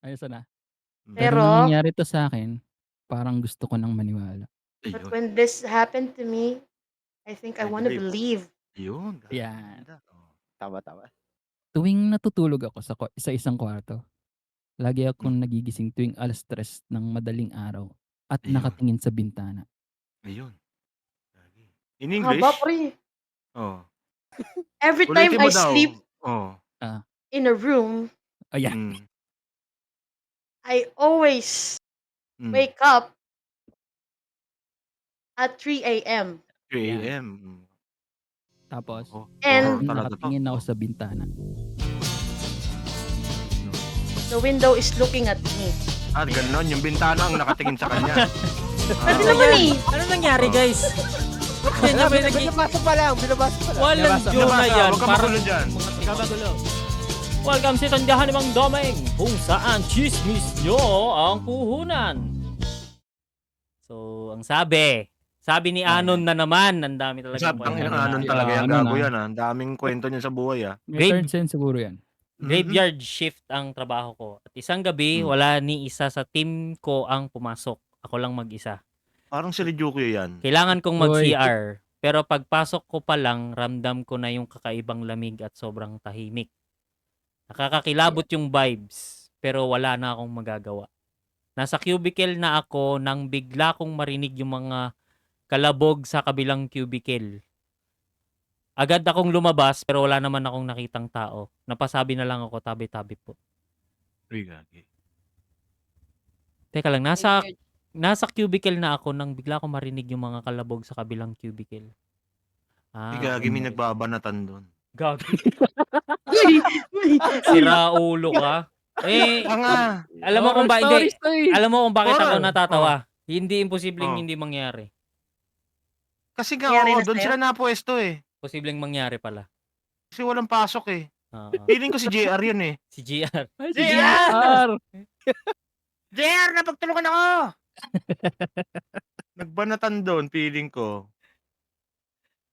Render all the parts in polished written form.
Ayos na. Pero nung Pero, nangyari 'to sa'kin, parang gusto ko ng maniwala. but Ayun, when this happened to me, I think I I wanna believe. believe. Ayun, Yan. ganda. Oh. Tama, tama. Tuwing natutulog ako sa isang kwarto, lagi Hmm, akong nagigising tuwing 3:00 ng madaling araw at ayun, nakatingin sa bintana. ayun. Lagi. In Ang haba English? pre. Oh, Every time ulitin I mo daw. sleep Oh, Ah, in a room, ayan, hmm, I always hmm. wake up at 3 a.m. 3 yan. AM, hmm. Tapos Oo, horror And habang talaga 'to, nakatingin ako oh, sa bintana, 'no. the window is looking at me. Gano'n yung bintana ang nakatingin sa kanya. Pwede Ah, Ano naman yan? eh. Ano nangyari, oh. guys? Ba't ganyan may Binabasa pa lang, binabasa pa lang. Walang Nabasa. Diyo na Nabasa, yan. huwag kang Parang magulo dyan. magkakagulo. welcome sa Tandahan ni Mang Domeng, kung saan chismis nyo ang puhunan. So, ang sabi ni Anon na naman, ang dami talagang Tang kwento inang ni anon Anon. talaga yan, Ano gago na, yan, Ang daming kwento niyan sa buhay, may third sense siguro yan. Graveyard shift ang trabaho ko. At isang gabi, wala ni isa sa team ko ang pumasok. Ako lang mag-isa. Parang si Ryukyu yan. Kailangan kong Uy. mag-CR. Pero pagpasok ko pa lang, ramdam ko na yung kakaibang lamig at sobrang tahimik. Nakakakilabot yung vibes, pero wala na akong magagawa. Nasa cubicle na ako nang bigla kong marinig yung mga kalabog sa kabilang cubicle. Agad akong lumabas pero wala naman akong nakitang tao. Napasabi na lang ako, tabi-tabi po. Uy, gagi. Teka lang, nasa cubicle na ako nang bigla kong marinig yung mga kalabog sa kabilang cubicle. Uy, Okay. gagi, may nagbabanatan doon. Gagi. Uy, uy, Sira ulo ka. Alam mo kung alam mo kung bakit ako Horror. natatawa. Hindi imposibleng hindi mangyari. Kasi nga, Nangyari na doon sa'yo? sila napwesto eh. Posibleng mangyari pala. Kasi walang pasok eh. Oo. Feeling ko si JR yun eh. Si GR. Ay, si JR! JR, napagtulungan ako! Nagbanatan doon, feeling ko.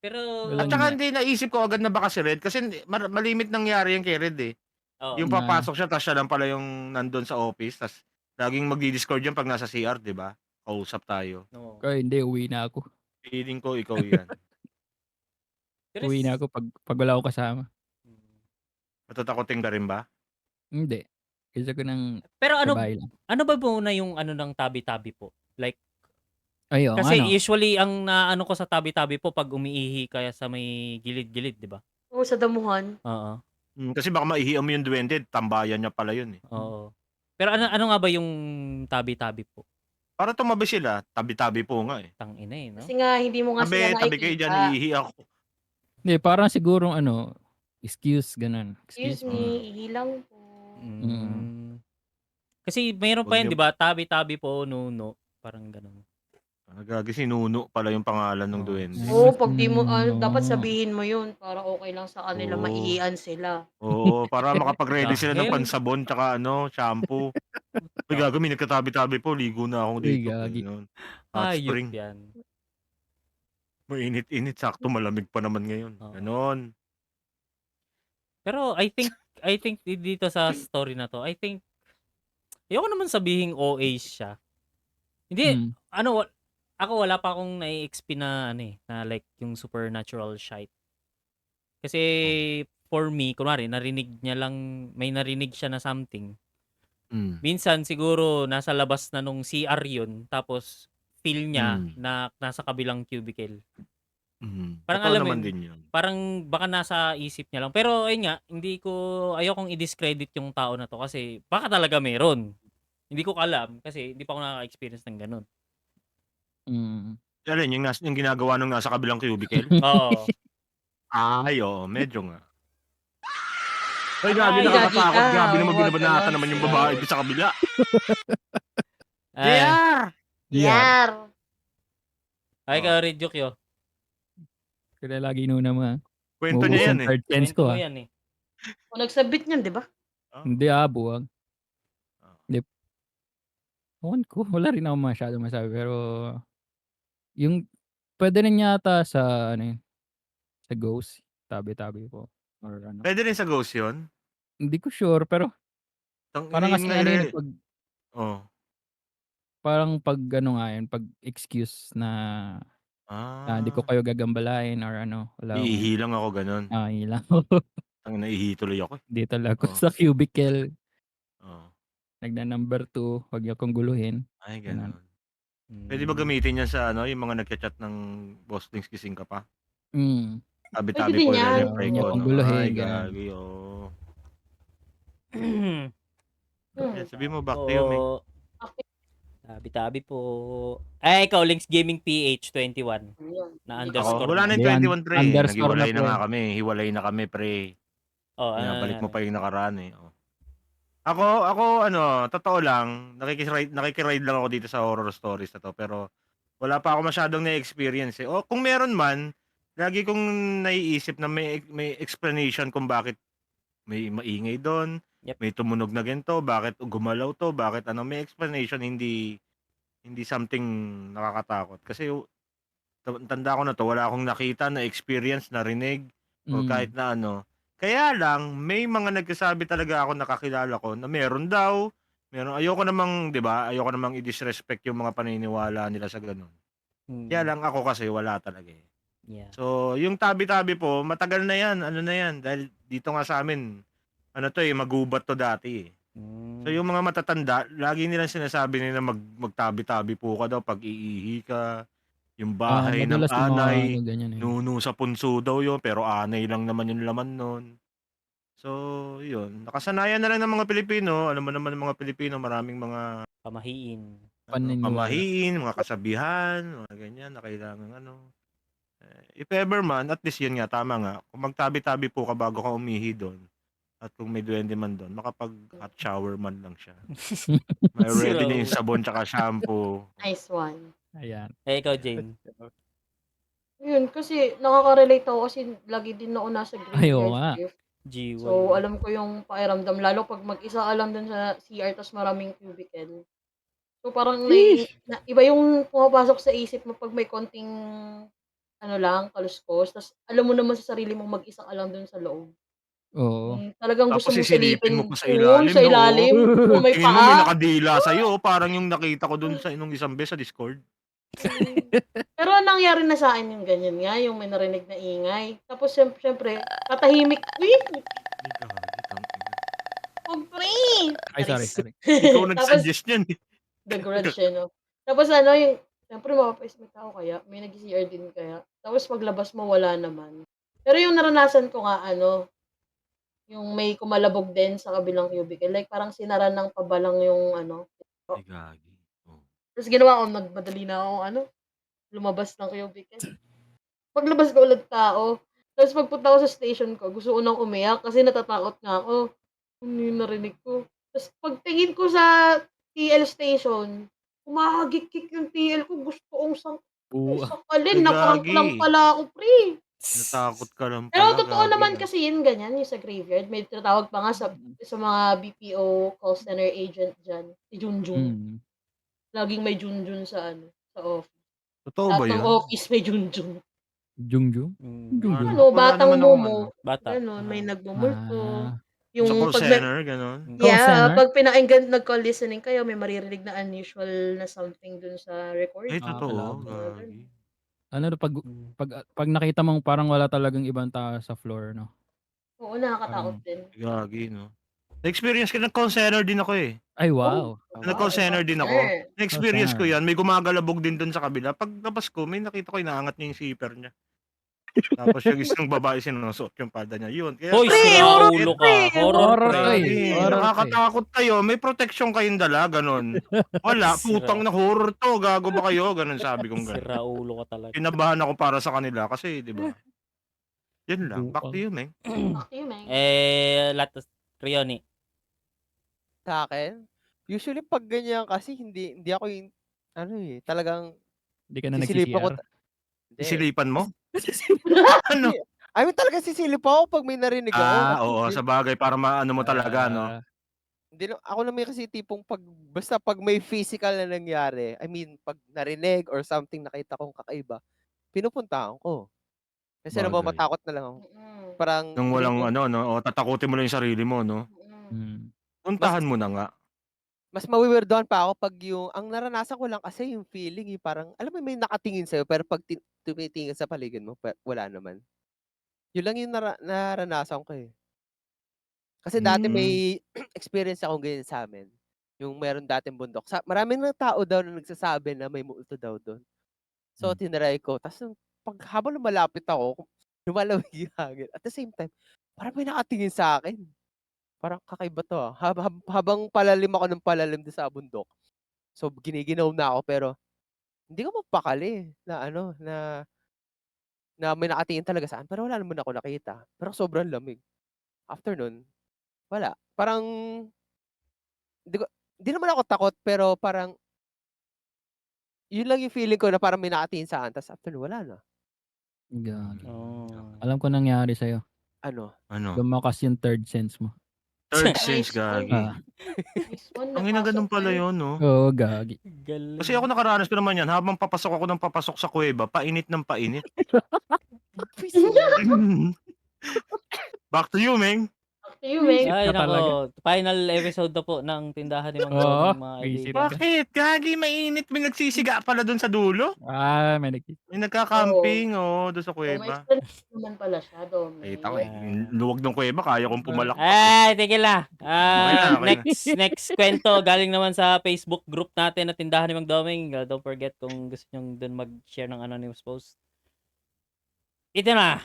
Pero, At saka hindi naisip ko agad na baka si Red kasi malimit nangyari yung kay Red eh. oo. Yung papasok siya, tapos siya lang pala yung nandun sa office, tapos laging magdi-discord yan pag nasa CR, di ba? Kausap tayo. No. Hindi, uwi na ako. Feeling ko ikaw yan. Pero Uwi na ako pag wala akong kasama. Matatakotin ka rin ba? Hindi. Gusto ko ng Pero sa bahay lang. ano ba muna yung ano ng tabi-tabi po? Like, Ayun, kasi ano? usually ang naano ko sa tabi-tabi po pag umiihi kaya sa may gilid-gilid, di ba? Oo, sa damuhan. Oo. Kasi baka maihiam mo yung duwende, tambayan niya pala yun eh. Oo. Pero ano nga ba yung tabi-tabi po? Para tumabi sila, tabi-tabi po nga eh. Tangina eh, no? Kasi nga, hindi mo nga sila Tabi kayo dyan, nakikita. iihi ako. Hindi, parang sigurong excuse, ganun. Excuse me, ihilang po. Kasi mayroon pa yan, di ba? Tabi-tabi po, no. Parang ganun. Gagi, si Nuno pala yung pangalan ng duwende. Oo, pag di mo, dapat sabihin mo yun para okay lang sa kanila, Oo. maihian sila. Oo, para makapag-ready sila ng Dahil? pansabon tsaka shampoo. Uy, gago, may nagkatabi-tabi po, ligo na ako Uy, dito. gagi. Ganun. Hot Hayop spring. yan. Mainit-init, sakto malamig pa naman ngayon. Oo. Ganon. Pero I think dito sa story na to, I think ayoko naman sabihing OA siya. Hindi, ako wala pa akong nai-explain na na like yung supernatural shite. Kasi for me, kunwari may narinig siya na something. Minsan siguro nasa labas na nung CR yun, tapos feel niya na nasa kabilang cubicle. Parang Totoo alam mo naman yun, din yun. parang baka nasa isip niya lang. Pero ayun nga, ayokong i-discredit yung tao na to kasi baka talaga meron. Hindi ko alam kasi hindi pa ako nakaka-experience ng ganun. Alin, yung ginagawa nung nasa kabilang cubicle? Oo. Ay, oo, medyo nga. Ay, gabi, Ay, nakakatakot. gagi ka, Gabi naman huwag binabanatan ka naman yung lang. babae sa kabila. Ay, Yar! ay ka Ryukyo. Kaya lagi inuna mo ha. Kwento niya yan eh. Third sense ko Kwento mo ha. yan eh. O, nagsabit niyan, di ba? Hindi buwag. Hindi. Ewan ko, wala rin ako masyado masabi. Pero, yung, pwede rin yata sa, sa ghost. Tabi-tabi po. Or ano. Pwede rin sa ghost yun? Hindi ko sure, pero, Tangina Parang yun kasing nga ano yun, eh. Oh. parang 'pag ano nga yun, 'pag excuse na, hindi ko Ah. kayo gagambalain or ano, wala akong Iihi lang ako gano'n. ilang Tangina naiihi tuloy ako, eh. dito lang ako Oo. sa cubicle. Oo. Nagna-number 2, wag niyo akong guluhin, Ay gano'n. gano'n. Puwede ba Hmm. gamitin yan sa ano, yung mga nagcha-chat ng boss Lings gising ka pa? Hmm. Pwede Tabi-tabi din po yan, Wag niyo ire-reply ko akong oo. 'no? Ay guluhin, gano'n. gagi, oo. Hmm. Sabihin mo back to you, Meng. Po. Okey. Tabi-tabi po. Ay, ikaw Links Gaming PH 21 Ayun, na hindi ko Ako, underscore wala na mo. yung Ayan, 21 pre, eh. underscore na Naghiwalay na pre. nga kami, hiwalay na kami pre. Oh, ano Binabalik mo nangyari? pa yung nakaraan, eh, oh. Ako ano, totoo lang, nakiki-ride lang ako dito sa horror stories na 'to, pero wala pa ako masyadong na-experience, eh. O kung meron man, lagi kong naiisip na may explanation kung bakit may maingay dun, Yep. may tumunog na ganito, bakit gumalaw 'to, bakit ano, may explanation, hindi something nakakatakot. Kasi tanda ko na 'to, wala akong nakita, na-experience, narinig, o kahit Hmm. na ano. Kaya lang may mga nagsasabi talaga ako, nakakilala ko na meron daw, ayoko namang 'di ba, ayoko namang i-disrespect yung mga paniniwala nila sa gano'n. Kaya Mm. lang ako kasi wala talaga, eh. Yeah. So, yung tabi-tabi po, matagal na 'yan, ano na 'yan, dahil dito nga sa'min, ano 'to, eh, magubat 'to dati, eh. So, Hmm. yung mga matatanda, lagi nilang sinasabi nila magtabi-tabi po ka daw 'pag iihi ka. Yung bahay ng Madalas yung mga ano anay, ganyan, eh. nuno sa punso daw yun, pero anay lang naman yung laman nun. So, yun. Nakasanayan na lang ng mga Pilipino, alam mo naman ng mga Pilipino, maraming mga Pamahiin. Paniniwala. pamahiin, mga kasabihan, mga ganyan na kailangang ano. If ever man, at least yun nga, tama nga, kung magtabi-tabi po ka bago ka umihi dun, at kung may duwende man dun, makapag-hot shower man lang siya. May Sira ready na yung ulo. sabon tsaka shampoo. Nice one. Ayan. Eh, ikaw Ayan. Jane? Yun, kasi nakaka-relate ako kasi lagi din ako nasa Ay, oo graveyard nga. shift. GY. So, alam ko yung pakiramdam lalo 'pag mag-isa ka lang dun sa CR ta's maraming cubicle. So, parang Sheesh! iba yung pumapasok sa isip mo 'pag may konting ano lang, kaluskos ta's alam mo naman sa sarili mong mag-isa ka lang dun sa loob. Oo. Talagang gusto Tapos mong sisilipin mo silipin pa sa oo, ilalim sa 'no, oh. ilalim kung may Tingin mo may paa. nakadila sa'yo, oh, parang yung nakita ko dun nung isang beses sa Discord. Hmm. Pero nangyari na sa'kin yung ganyan nga, yung may narinig na ingay. Tapos siyempre tatahimik uy! Ay gagi, tangina. Wag pre! Ay, sorry, Charis. sorry. Ikaw Tapos nag-suggest niyan, eh. the grudge, eh, 'no? Tapos ano yung siyempre mapapaisip may tao kaya, may nagsi-CR din kaya? Tapos paglabas mo wala naman. Pero yung naranasan ko nga ano, yung may kumalabog din sa kabilang cubicle, like parang sinara ng pabalang yung ano, Ay gagi, oh. tapos ginawa ko nagmadali na akong ano, lumabas ng cubicle. Paglabas ko walang tao, tapos pagpunta ko sa station ko gusto ko nang umiyak kasi natatakot nga ako. Ano yung narinig ko, tapos pagtingin ko sa TL station, humahagik-hik yung TL ko gusto kong Ay sakalin na-prank gagi, lang pala ako pre. natakot ka lang Pero pala, totoo gagi, naman ah. kasi yun ganyan, yung sa graveyard may tinatawag pa nga sa mga BPO call center agent diyan, si Junjun. Mm. Laging may Junjun sa ano, sa office. Totoo Lahat ba ng yun? office may Junjun. Junjun? Hmm. Junjun? Ano, Wala batang naman akong ano. mumu, Bata. gano'n, may Ah. nagmumulto. Sa Yung call 'pag center, gano'n? Call yeah, center? 'pag pinakinggan nag-call listening kayo may maririnig na unusual na something dun sa Ay recording, totoo, Nakakalaban. mga gano'n. gagi. Ano 'pag Hmm. pag pag nakita mong parang wala talagang ibang tao sa floor 'no? Oo, nakakatakot Parang din. Gagi 'no. Na-experience ko nag-call center din ako, eh. ay Oh, wow! Nag-call wow, center din ako. partner. Call Na-experience ko center. 'yan, may gumagalabog din dun sa kabila. Paglabas ko may nakita ko inaangat niya yung zipper niya. Tapos yung isang babae sinusuot yung palda niya, yun. Kaya Hoy, Pre, sabi sira ko, horror ulo pre, ka. Horror Horror 'to, pre. eh, gagi, horror 'to, eh. nakakatakot kayo, may protection kayong dala, gano'n. Wala, putang Sira. na horror 'to, gago ba kayo? Gano'n sabi kong gano'n. Sira ulo ka talaga. Kinabahan ako para sa kanila kasi 'di ba? Yun lang, back to Bukang. you, Meng. Back to you, Meng. Latos Rioni. Sa'kin, usually 'pag ganyan kasi hindi ako yung ano, eh, talagang Hindi ka na sisilipan ko nagsi-CR? hindi. Isilipan mo? Hindi, Ano? I mean talagang sisilipan ako 'pag may narinig ako kasi Oo, sabagay para maano mo talaga 'no? Ah, hindi ako naman kasi tipong basta 'pag may physical na nangyari, I mean 'pag narinig or something nakita kong kakaiba, pinupuntahan ko. Kasi Sabagay. namamatakot na lang ako. Mm, Parang Nung feeling walang ko ano 'no, o tatakutin mo lang yung sarili mo 'no? mm. hmm. Puntahan mo na nga. Mas mawi-weirdohan pa ako pag yung ang naranasan ko lang kasi yung feeling, yung parang alam mo may nakatingin sa'yo pero pag tumitingin sa paligid mo wala naman. Yun lang yung naranasan ko, eh. Kasi dati Hmm. may experience akong ganyan sa'min, yung meron dating bundok. Maraming na tao daw na nagsasabi na may multo daw dun. So, tinry ko ta's habang lumalapit ako, lumalamig yung hangin. At the same time, parang may nakatingin sa'kin. Parang kakaiba 'to, habang palalim ako ng palalim dun sa bundok. So, giniginaw na ako pero hindi ko mapakali na ano, na may nakatingin talaga sa'kin pero wala naman ako nakita. Pero sobrang lamig. After nun, wala. Parang di naman ako takot pero parang yun lang yung feeling ko na parang may nakatingin sa'kin ta's after nun wala na. Gagi. Oh. Alam ko nangyari sa'yo. Ano? Lumakas yung third sense mo. Third sense, Nice one. gagi. Nice one, Ang ina ganun napasok pala na. yun, no? Oo, gagi. Galing. Kasi ako nakaranas ko naman yan, habang papasok ako ng papasok sa kuweba, painit ng painit. Back to you, Meng. Back to you, Meg. Ay, ka talaga. nako. Final episode na po ng tindahan ni Mang Oo, Doming, mga visit kaibigan. Bakit? Gagi, mainit. May nagsisiga pala dun sa dulo. May May nagka-camping, doon sa May kuweba. explanation naman pala siya, Domeng. Kita ko yung luwag ng kuweba, kaya kong pumalak. Ay, teka lang. Okay na. Next kwento galing naman sa Facebook group natin na tindahan ni Mang Doming. Don't forget kung gusto nyo dun mag-share ng anonymous post. Ito na.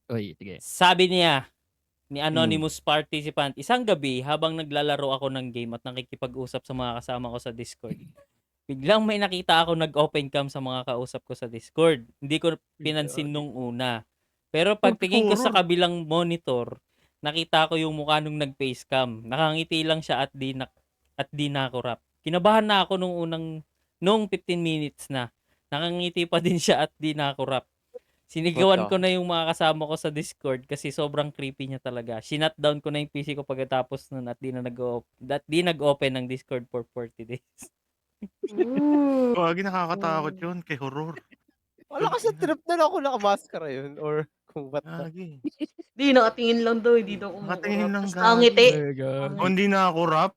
Uy, sige. Sabi niya ni anonymous participant, isang gabi habang naglalaro ako ng game at nakikipag-usap sa mga kasama ko sa Discord, biglang may nakita ako nag-open cam sa mga kausap ko sa Discord. Hindi ko pinansin nung una. Pero pagtingin ko sa kabilang monitor, nakita ko yung mukha nung nag-face cam. Nakangiti lang siya at di nakurap. Kinabahan na ako nung 15 minutes na. Nakangiti pa din siya at di nakurap. Sinigawan ko na yung mga kasama ko sa Discord kasi sobrang creepy niya talaga. Sinutdown ko na yung PC ko pagkatapos nun at di nag-open ng Discord for 40 days. Gagi, nakakatakot yun. Kay horror. Wala kasi trip na lang ako nakamaskara yun or kung what the. Gagi. Di, nakatingin lang daw. Hindi daw Nakatingin lang, Tapos nakangiti. Kung hindi na ako rap,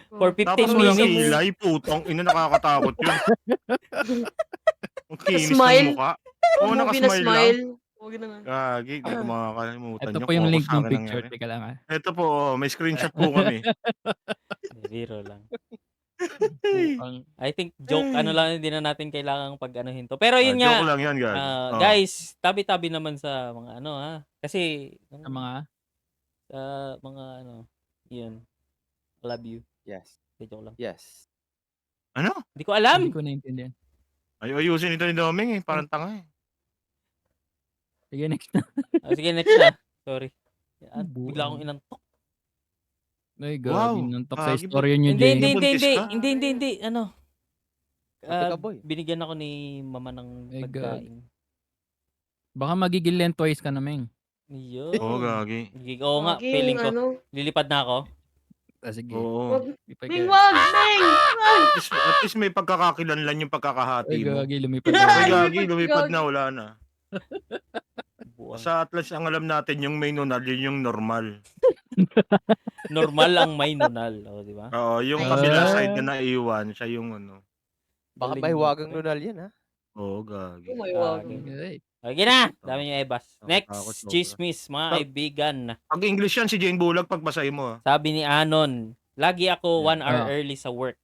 For 15 tapos walang minutes. kilay, putong ina, nakakatakot yun. Ang kinis Smile. ng mukha. Oo, Movie na nakasmile lang. smile. Huwag na nga. Gagi, di ko makakalimutan Ito yun. po yung Kung link sa ng akin picture. nangyari. Teka lang ha. Ito po, may screenshot po kami. Biro lang. Ang I think joke, ano lang, hindi na natin kailangang pag-anuhin to. Pero yun nga, Joke lang yan, guys. guys, tabi-tabi naman sa mga ano ha. Kasi, sa mga mga ano, yun. Love you. Yes. Joke lang. Yes. Ano? Hindi ko alam. hindi ko naintindihan. Ayusin ito ni Doming eh. Parang tanga eh. Sige, next na. Sige, next na. Sorry. Buang. Bigla akong inantok. Ay, Wow, gagi. Nantok sa gagi, istorya niyo, Hindi, Jay. hindi. Ano? Sabi ka, boy. Binigyan ako ni mama ng Ay, pagkain. Baka magigil lengthwise ka na, Meng. Yun. Oo, gagi. Oo nga, Gagi, feeling ko. ano. Lilipad na ako. Sige. Oo. Ming, wag! Ming! Wag! At least may pagkakakilanlan yung pagkakahati Ay, mo. gagi. Lumipad Ay, na. gagi, lumipad na, wala na. Buwan. Sa Atlas, ang alam natin yung may nunal, yun yung normal. Normal ang may nunal. O, di ba? Oo, yung Ay, kabilang ah. side na naiwan, siya yung ano. Baka Galing may mo, huwagang pre. nunal yan, ha? Oo, gagi. Oh my God. Ay, Okay na. Dami niyo ebas. Takot, Next, sobra. chismis, mga kaibigan. Pag English yan, si Jane Bulag, pagbasahin mo. Sabi ni Anon, lagi ako 1 hour Ah. early sa work.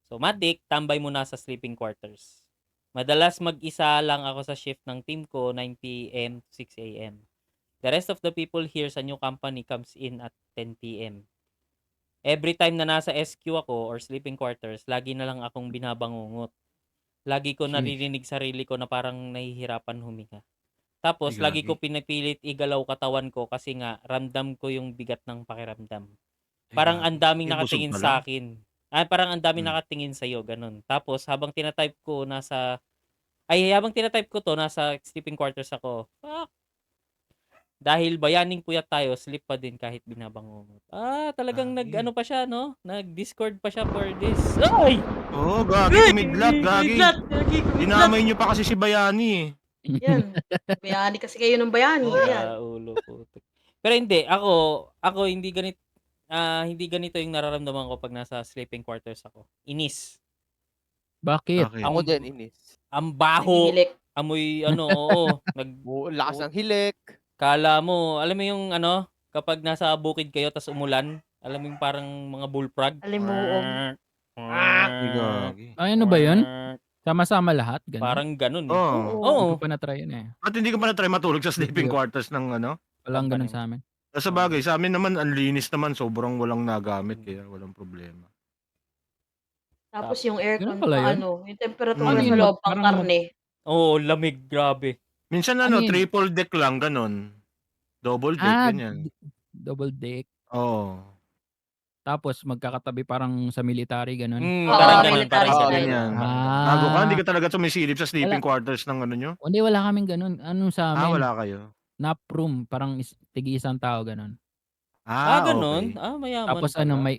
So, matik, tambay muna sa sleeping quarters. Madalas mag-isa lang ako sa shift ng team ko, 9 p.m. to 6 a.m. The rest of the people here sa new company comes in at 10 p.m. Every time na nasa SQ ako or sleeping quarters, lagi na lang akong binabangungot. Lagi ko Sheesh. naririnig sarili ko na parang nahihirapan huminga. Tapos, Ay, lagi gagi. ko pinipilit igalaw katawan ko kasi nga, ramdam ko yung bigat ng pakiramdam. Parang ang daming nakatingin sa akin. Parang ang daming nakatingin sa iyo, ganun. Tapos, habang tinatype ko nasa sleeping quarters ako, dahil bayaning puyat tayo, sleep pa din kahit binabangungot. Talagang nag-ano pa siya, no? Nag-Discord pa siya for this. Ay! Oo, gagi, kumidlat, gagi. Dinamay nyo pa kasi si Bayani eh. Yan. Bayani kasi kayo ng bayani. Ayan. Ulo, putik. Pero hindi, ako hindi ganit. hindi ganito yung nararamdaman ko 'pag nasa sleeping quarters ako. Inis. Bakit? Bakit? Ako Ang din, inis. ang baho, Naghihilik. amoy ano, oo, Oo, lakas ng hilik. kala mo, alam mo yung ano, kapag nasa bukid kayo tas umulan, alam mo yung parang mga bullfrog? Alimuong. Ay, gagi. Ay, ano ba yun? Sama-sama lahat, gano'n? Parang ganun eh. Oo. Oo. Oo. Hindi ko pa na-try yun, eh. At hindi ka pa na-try matulog sa sleeping Hindi ko. quarters ng ano? Walang Company gano'n mo. sa'min. Sabagay, sa amin naman ang linis naman, sobrang walang nagamit kaya walang problema. Tapos yung aircon Ganun pala pa yun? ano, yung temperatura Ano sa yun, loob pang parang karne. Oo, lamig, grabe. Minsan Ano ano, yun? triple deck lang, ganun. Double deck, ganyan. double deck. Oo. Tapos magkakatabi parang sa military, gano'n? Oo, Parang ganun, military parang Oo, style. ganun. ganyan. Parang ganun. Gago ka, hindi Ah, ka talaga sumisilip sa sleeping wala. quarters ng ano nyo? Hindi, wala kaming gano'n. Ano sa'min, Wala kayo. nap room, parang tig-iisang tao, gano'n. Ganun? Okay. Mayaman Tapos ano, pala.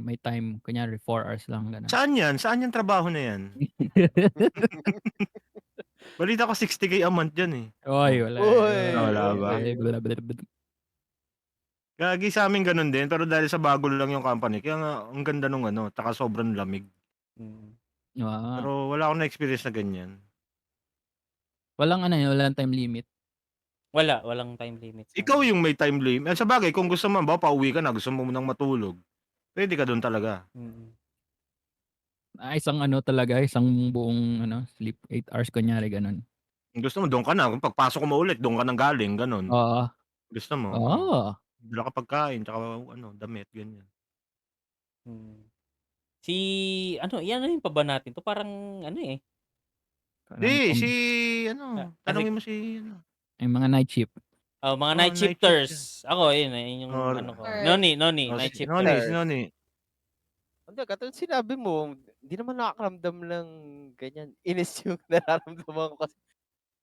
may time, kunyari 4 hours lang, gano'n. Saan yan? Saan yung trabaho na yan? Balita ko 60K a month yan eh. Oy, wala. Uy. Wala ba? Gagi sa amin ganun din, pero dahil sa bago lang yung company, kaya nga ang ganda nung ano, taka sobrang lamig. Ah, Pero wala akong na-experience na ganyan. walang ano yun, walang time limit. Walang time limit. Ikaw yung may time limit. Sa bagay, kung gusto mo, ba pauwi ka na, gusto mo munang matulog, pwede ka doon talaga. Isang ano talaga, isang buong ano, sleep 8 hours kunyari, gano'n. Kung gusto mo, doon ka na. Kung pagpasok mo ulit, doon ka nang galing, ganun. Oo. Gusto mo. Oo. Dala ka pagkain, tsaka ano, damit, ganyan. Si ano, ano yung pa ba natin to? Parang ano eh. Di, si ano, tanongin mo si ano. Yung mga night shift. Mga Oo, night night shift shifters. yan. Ako, yun yung Or- ano ko. Or- Noni, Oh, night si shifter. Noni. Hindi, katulad sinabi mo, hindi naman nakakaramdam ng ganyan. Inis yung nararamdaman ko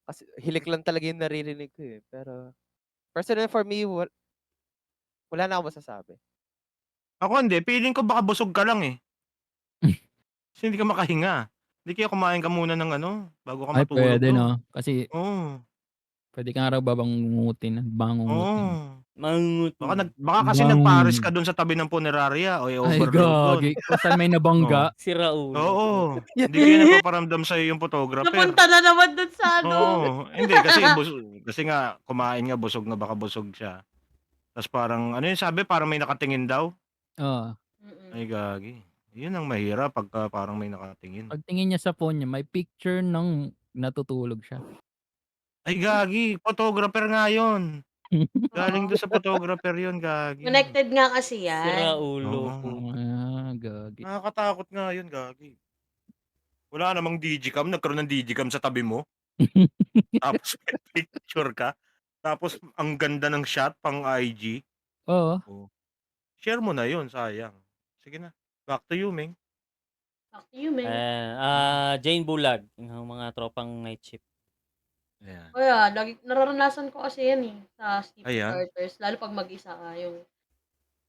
kasi hilik lang talaga yung naririnig ko eh. Pero, personally for me, wala na ako masasabi. Ako hindi, feeling ko baka busog ka lang eh. Kasi hindi ka makahinga. Hindi kaya kumain ka muna ng ano, bago ka Ay, matulog pwede, doon. no? Kasi Oo. pwede ka nga raw bangungutin. Oo. Mangut. Baka kasi nagpares ka doon sa tabi ng punerarya o Ay, overload doon. gagi. Kung saan may nabangga. Si Raul. Oo. Hindi kaya nagpaparamdam sa'yo yung photographer. Napunta na naman dun sa ano. Oo. Hindi, kasi nga, kumain nga, busog nga, baka busog siya. Tapos parang, ano yung sabi, parang may nakatingin daw. Oo. Ay, gagi. Yun ang mahirap pagka parang may nakatingin. Pagtingin niya sa phone niya, may picture ng natutulog siya. Ay, gagi. Photographer nga yun. Galing doon sa photographer yun, gagi. Connected nga kasi Si yan. Raul. Oo. Gagi. Nakakatakot nga yun, gagi. Wala namang digicam. Nagkaroon ng digicam sa tabi mo. Tapos may picture ka. Tapos ang ganda ng shot pang IG. Oo. Oh. Share mo na yun, sayang. Sige na. Back to you, Ming. Back to you, man. Jane Bulag. Yung mga tropang night shift. Ayan. Kaya, nararanasan ko kasi yan eh, sa sleeping Ayan. quarters. Lalo pag mag-isa ka,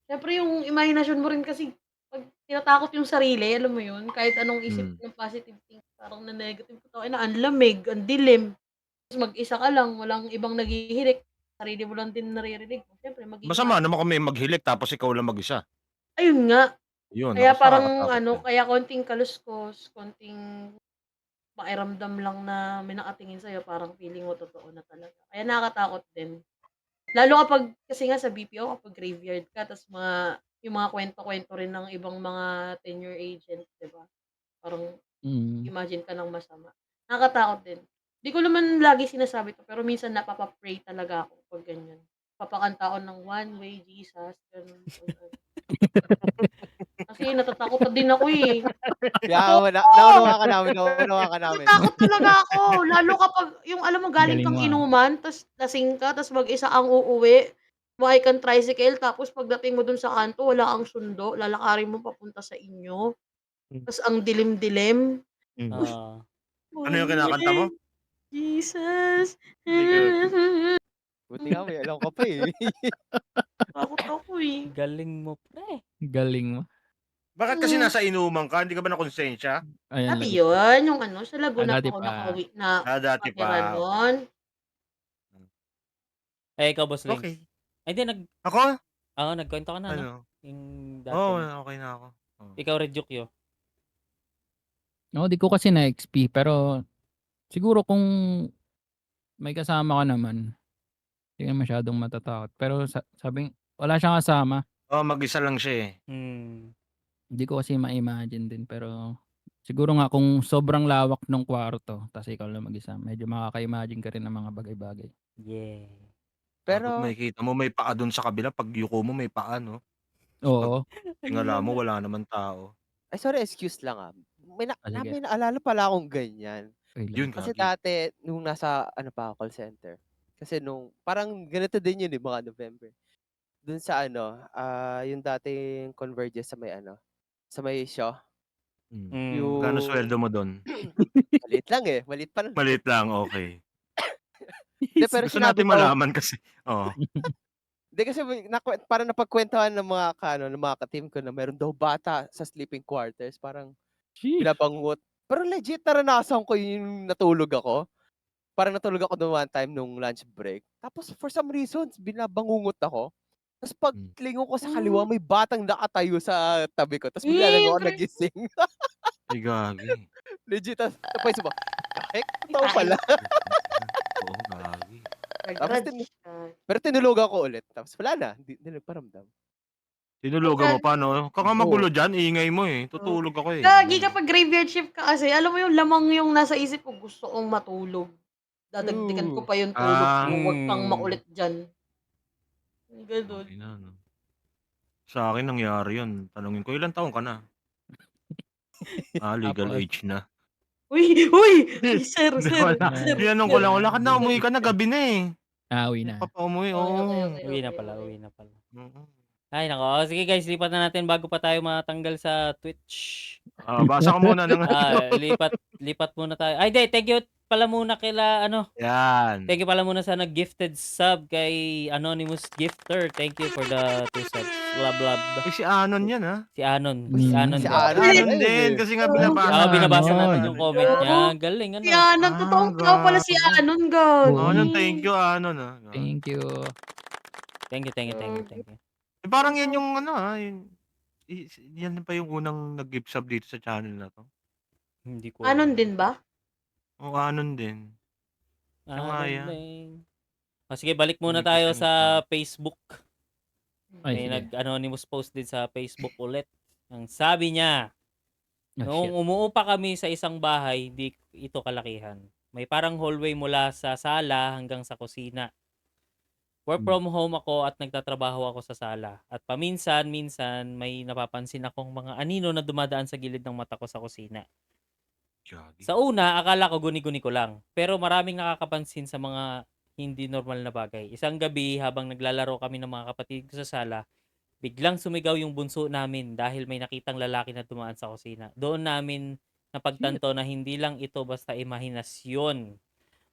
siyempre yung imahinasyon mo rin kasi, pag tinatakot yung sarili, alam mo yun, kahit anong isip ng positive thing, parang na negative ko, ang lamig, ang dilim. Tapos mag-isa ka lang, walang ibang naghihilik, sarili mo lang din naririnig. Siyempre, Masama naman kung may maghilik tapos ikaw lang mag-isa. Ayun nga. Yun, Kaya parang nakakatakot yun. kaya konting kaluskos, konting pakiramdam lang na may nakatingin sa'yo, parang feeling mo totoo na talaga. Kaya nakakatakot din. Lalo kapag, kasi nga sa BPO, kapag graveyard ka, tas yung mga kwento-kwento rin ng ibang mga tenure agents, di ba? Parang imagine ka ng masama. Nakakatakot din. Di ko naman lagi sinasabi to, pero minsan napapapray talaga ako pag ganyan. Papakanta ako ng One Way, Jesus, ganun. Kasi natatakot na din ako eh. Naunawa ka namin. Natatakot talaga ako. Lalo kapag, yung alam mo, galing Galing kang mo, ah. inuman, tas lasing ka, tas mag-isa ang uuwi, buhay kang tricycle, tapos pagdating mo dun sa kanto, wala kang sundo, lalakarin mo papunta sa inyo. Tas ang dilim-dilim. Ano yung kinakanta mo? Jesus. Buti nga may alam ka pa eh. Takot ako eh. Galing mo, pre. Galing mo. Bakit kasi nasa inuman ka? Hindi ka ba na konsensya? Ayan, Dati lagi. yun, yung sa Laguna Dati pa ako pa. nakauwi na Dati nakatira pa. nun. Ikaw, Boss Lings. Okay. Ay, di, Ako? Oo, nagkwento ka na, no? Ano? Yung Oo, dati. okay na ako. Oo. Ikaw, Red Jukyo. Oo, di ko kasi na-XP pero siguro kung may kasama ka naman, hindi ka masyadong matatakot. Pero sabi wala siyang kasama. Oo, mag-isa lang siya, eh. Hindi ko kasi ma-imagine din pero siguro nga kung sobrang lawak nung kwarto tas ikaw lang mag-isa, medyo makaka-imagine ka rin ng mga bagay-bagay. Yeah. Tapos Pero makikita mo may paa dun sa kabila, 'pag yuko mo may paa, 'no? Tas 'pag Oo. tingala mo wala naman tao. ay sorry, excuse lang, Sige. may naalala pala akong ganyan. Okey lang. Yun, Kasi gagi. dati nung nasa ano pa ako, call center, kasi nung parang ganito din yun, eh, mga November. Dun sa ano, yung dating Converge sa may ano, sa may Shaw, Magkano yung sweldo mo dun? maliit lang, eh, maliit pa nun, eh. Maliit lang, okey. Hindi, pero Gusto sinabi natin ko malaman kasi. Oo. hindi kasi parang napagkuwentuhan ng mga ng mga ka-team ko na meron daw bata sa sleeping quarters, parang Sheesh. binabangungot. Pero legit naranasan ko yung natulog ako. Parang natulog ako dun one time nung lunch break. Tapos for some reasons, binabangungot ako. Tapos paglingon ko sa kaliwa, may batang nakatayo sa tabi ko. Tapos bigla lang ako Pre. nagising. Ay, gagi. Legit, tapos napaisip ako, "Hek, totoo Kitain. pala." Oo, gagi. Tapos Nag-grudge ka. pero tinulugan ko ulit. Tapos wala na, hindi nagparamdam. Tinulugan mo pa, 'no? Ka nga Oo. magulo diyan, ingay mo, eh. Oo. Tutulog ako, eh, Gagi ganun, eh. kapag graveyard shift ka kasi, alam mo yung lamang yung nasa isip ko, gusto kong matulog. Dadagdagan ko True. pa yung tulog ko, Ah, wag kang makulit diyan. Yung gano'n. okey na, 'no? Sa'kin nangyari yun, tanungin ko, "Ilang taon ka na?" Legal Tapos age na. Uy, uy! Ay, sir, Hindi, sir, wala. sir, Tinanong ko sir, lang, "Lakad na, sir. umuwi ka na, gabi na, eh." uwi Hindi na. ka pa umuwi, Okey, okey, oo. okey, Uwi na okey, pala, okey. uwi na pala. Mm. Ay naku, sige guys, lipat na natin bago pa tayo matanggal sa Twitch. Basa ka muna ng ano. Lipat muna tayo. Ay, di, thank you pala muna kila ano, Yan. thank you pala muna sa nag-gifted sub kay Anonymous Gifter. Thank you for the 2 subs. Love, love. Si Anon yan, Si Anon. Mm. Si Anon Si din. Si Anon, Anon ayun, din, eh. kasi nga Oo. binabasa Binabasa natin Anon. yung comment Oo. niya. Galing, Si ano. Anon, totoong tao pala si Gago. Anon, gagi. Anon, thank you, Anon, Thank you. Thank you. Gagi. Parang yan yung ano, yung yan pa yung unang nag-gift sub dito sa channel na 'to. Hindi ko Anon alam. din ba? Oo, Anon din. Siya nga Anon yan. din. Sige, balik muna Yung tayo nag-send sa sa Facebook. Ay, May sige. nag-anonymous post din sa Facebook ulit. Ang sabi niya, Oh, noong shit. umuupa kami sa isang bahay, di ito kalakihan. May parang hallway mula sa sala hanggang sa kusina. Work from home ako at nagtatrabaho ako sa sala. At paminsan-minsan may napapansin akong mga anino na dumadaan sa gilid ng mata ko sa kusina. Gagi. Sa una, akala ko guni-guni ko lang. Pero maraming nakakapansin sa mga hindi normal na bagay. Isang gabi, habang naglalaro kami ng mga kapatid ko sa sala, biglang sumigaw yung bunso namin dahil may nakitang lalaki na dumaan sa kusina. Doon namin napagtanto na hindi lang ito basta imahinasyon.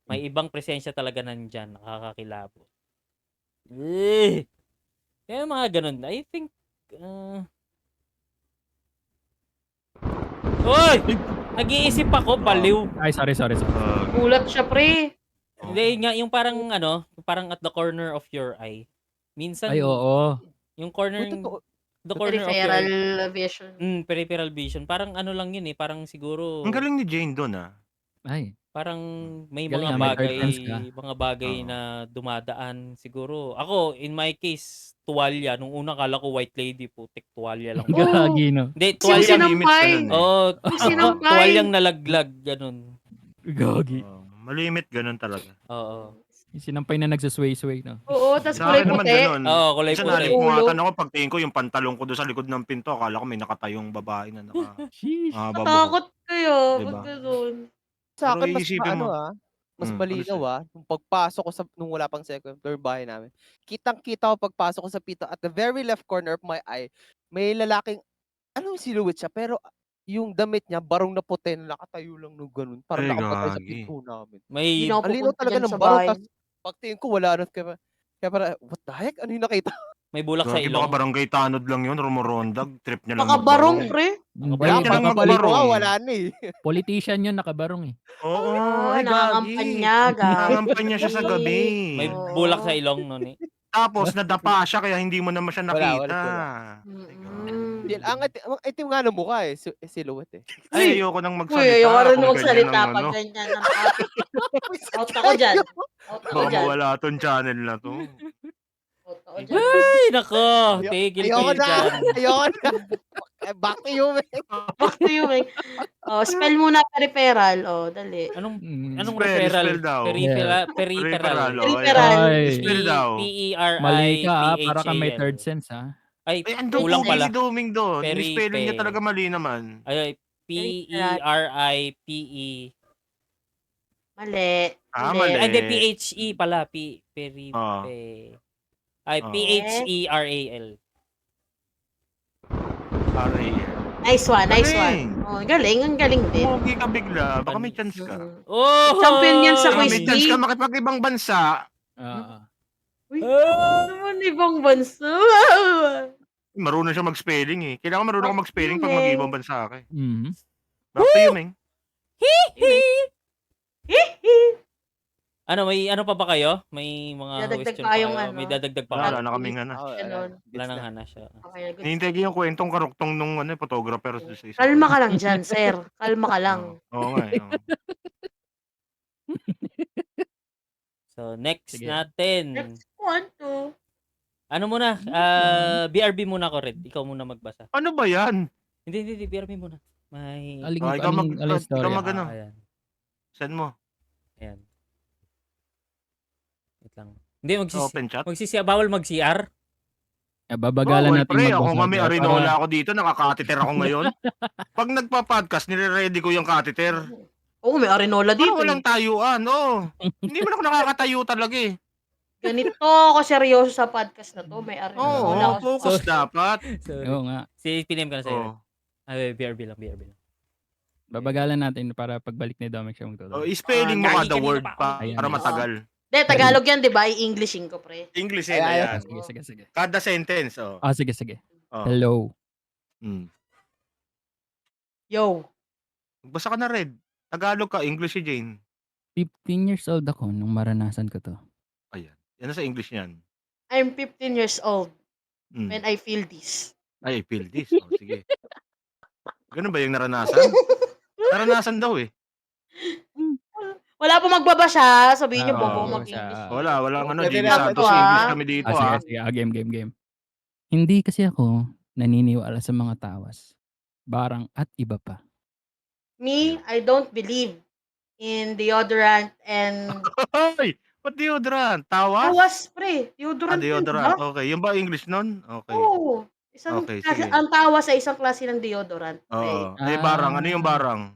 May ibang presensya talaga nandyan. Nakakakilabot. Kaya mga ganun. I think... Uy! Nag-iisip ako, baliw. Ay, sorry. Gulat siya, pre. Hindi nga, yung parang ano, parang at the corner of your eye. Minsan, Ay, oo. yung corner, Uy, totoo. the corner of your eye. Peripheral vision. Peripheral vision. Parang ano lang yun, parang siguro, Ang galing ni Jane doon, Ay, parang may galing mga may bagay, third sense ka. Oo. na dumadaan. Siguro, ako, in my case, tuwalya. Nung una, kala ko white lady, putik, tuwalya lang. Gagi, no? Hindi, Yung tuwalyang, sinampay. oh, Yung sinampay. tuwalyang nalaglag, ganun. Gagi. Malimit ganun talaga. Oo. Yung sinampay na nagsusway-sway, no? Oo, tas Sa kulay akin naman puti. ganun. Oo, kulay Minsan puti. nalikmungatan ako, pagtingin ko yung pantalon ko doon sa likod ng pinto, akala ko may nakatayong babae na Sheesh. nakababuhok. Natakot kayo. Diba? Ba't ganun? Sa Pero akin mas iisipin mo. mas Ano malinaw, sa'yo? nung pagpasok ko nung wala pang second floor bahay namin. Kitang-kita ko pagpasok ko sa pinto, at the very left corner of my eye, may lalaking, anong silhouette siya, pero yung damit niya barong na puti, nakatayo lang no ganun, parang Ay, nakapatay sa gagi. pinto namin. Hindi May, na ako Ang linaw pupunta talaga dyan ng sa barong, bahay. tas pagtingin ko wala na, kaya parang, what the heck? Ano yung nakita? may bulak sa Gagi, baka ilong. barangay tanod lang yun, rumorondag, trip niya lang Nakabarong, magbarong. pre. Hindi, Wala, Trip niya lang pagbalik ko nga, magbarong. wala na eh. politician yun, nakabarong eh. Oo, ay Nangangampan gagi. niya, gagi. Nangangampan niya siya sa gabi. May Oo. bulak sa ilong nun eh. Tapos nadapa siya kaya hindi mo naman siya nakita. Wala. Hindi, ang itim nga ng mukha eh, silhouette eh. Ay, ayoko nang Uy, magsalita ayoko rin kung ganyan magsalita ang pag ano. ganyan ang topic. Out ako dyan. Out ako Baka dyan. mawala 'tong channel na 'to. Out ako dyan. Ay, nako. Tigil Ayoko kayo na! dyan. Ayoko na! Back to you, man. Back to you, eh. Oh, spell muna peripheral. Oh, dali. Anong Spell referral? daw. Peripheral. Peripheral, oh, Peripheral. ayan. Spell daw. Mali ka, P-E-R-I-P-H-A-L. para kang may third sense, Ay, Ay, ang kulang dugi pala. ni Doming doon. Yung Peripe. spelling niya talaga mali naman. Ay, P-E-R-I-P-E. Mali. Mali. Ay, hindi, P-H-E pala. Peripe. Ay, P-H-E-R-A-L. Aray. Nice one, nice Galing. one. Oh, ang galing din. Pogi ka bigla. Baka may chance ka. Oh! Champion yan sa Baka quiz may chance bee. ka makipag-ibang bansa. Uy, naman ibang bansa. Marunong siya mag-spelling eh. Kailangan marunong ka mag-spelling pag Meng. mag-ibang bansa ka eh. Mhm. Back to you, Meng. Ano, may ano pa ba kayo? May mga Dadagdag question pa pa yung kayo? ano. May dadagdag pa Wala kayo? na kaming ano. Ganon. Wala nang hana siya. Okay, good. Hinihintay ko yung kwentong karuktong nung photographer sa isa. Kalma ka lang dyan, sir. Kalma ka lang. Oo nga eh. oo. So, next Sige. natin. Next one, two. Ano muna? BRB muna ko, Red. Ikaw muna magbasa. Ano ba yan? Hindi. BRB muna. May... ikaw mag-ano. Ayan. Send mo. Ayan. Wait lang. Hindi, Open chat. bawal mag-CR. Babagalan natin pre, magbasa. ako nga may para- arinola ako dito, nakakatiter ako ngayon. Pag nagpa-podcast, nire-ready ko yung catheter. Oo, may arenola dito. Parang walang tayuan, oo. Hindi man ako nakakatayo talaga eh. Ganito ako seryoso sa podcast na to. May arenola Oo, ako. focus dapat. Sorry. Oo nga. Piname ko na sa'yo. Oo. Ay, BRB lang. Babagalan natin para pagbalik ni Dominic siya magtuturo. Spelling mo Galing kada kanina word pa. para Ayan. matagal. Hindi, Tagalog yan, di ba? I-Englishin ko, pre. English Ay, ayan. Sige. Kada sentence, oh. Sige. Oh. Hello. Yo. Basta ka na red. Tagalog ka, English si Jane. 15 years old ako nung maranasan ko to. Ayan. Yan na sa English niyan. I'm 15 years old Mm. when I feel this. Ay, I feel this. Oh, sige. Ganun ba yung naranasan? Naranasan daw eh. Wala po magbabasa. Sabihin niyo, Oo, bobo wala mag-English. siya. Walang ano, Pwede Jimmy na, Santos pwede. English kami dito Sige. Game. Hindi kasi ako naniniwala sa mga tawas, barang at iba pa. Me, I don't believe in deodorant and... Hoy! Ba't deodorant? Tawas? Tawas, pre. Deodorant yun, Deodorant. diba? Okay. Yung ba English nun? Okay. Oo. Okay, sige. Ang tawas ay isang klase ng deodorant. Oo. pre. Barang. Ano yung barang?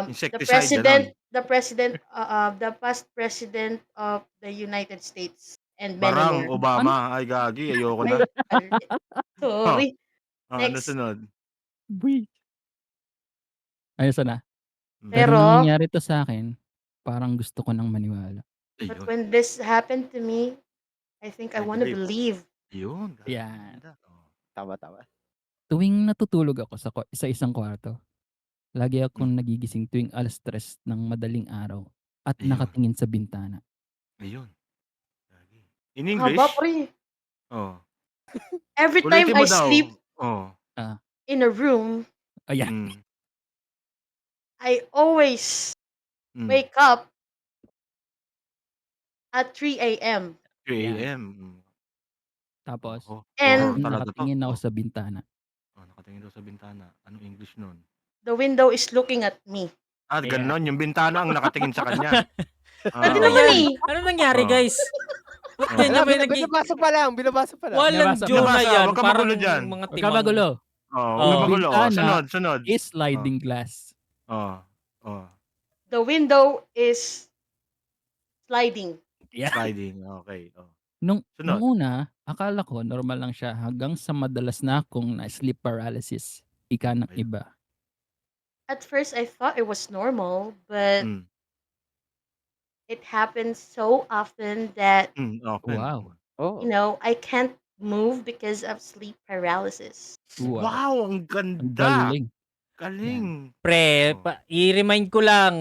Insecticide, The past president of the United States and many Barang more. Obama. Ay, gagi. Ayoko na. Sorry. Ano Next. sunod? Ayos na. Pero- nung nangyari to sa akin, parang gusto ko nang maniwala. But Ayun. when this happened to me, I think I I want to believe. believe. Yun. Yan. Tama. Tuwing natutulog ako sa isang kwarto, lagi akong nagigising tuwing 3:00 ng madaling araw at Ayun. nakatingin sa bintana. Ayun. Gagi. In English? Haba, pre. Oh. Every time Ulitin I mo daw. sleep Oh. in a room, Ayan. Mm. I always Mm. wake up at 3 a.m. 3 a.m. Tapos, Oh. And- talaga to. nakatingin ako sa bintana. Nakatingin daw sa bintana. Anong English nun? The window is looking at me. Yeah. Ganon. Yung bintana ang nakatingin sa kanya. Pwede Oo. naman eh. Ano nangyari, Oh. guys? Ba't ganyan may Binabasa pa lang. Walang Binabasa. Jonah Binabasa. yan. Huwag ka Parang magulo dyan. mga Huwag ka timang. magulo. Huwag Oh. ka magulo. Bintana. Sunod. Is sliding glass. Oh. The window is sliding. Yeah. Sliding. Okay. Oh. Nung Sunod. una, akala ko normal lang siya hanggang sa madalas na akong na-sleep paralysis. Ika ng Ayun. iba. At first, I thought it was normal, but Mm. it happens so often that, Okay. Wow. Oh. I can't move because of sleep paralysis. Wow. Wow, ang Ang ganda. galing. Galing. Pre, Oh. i-remind ko lang,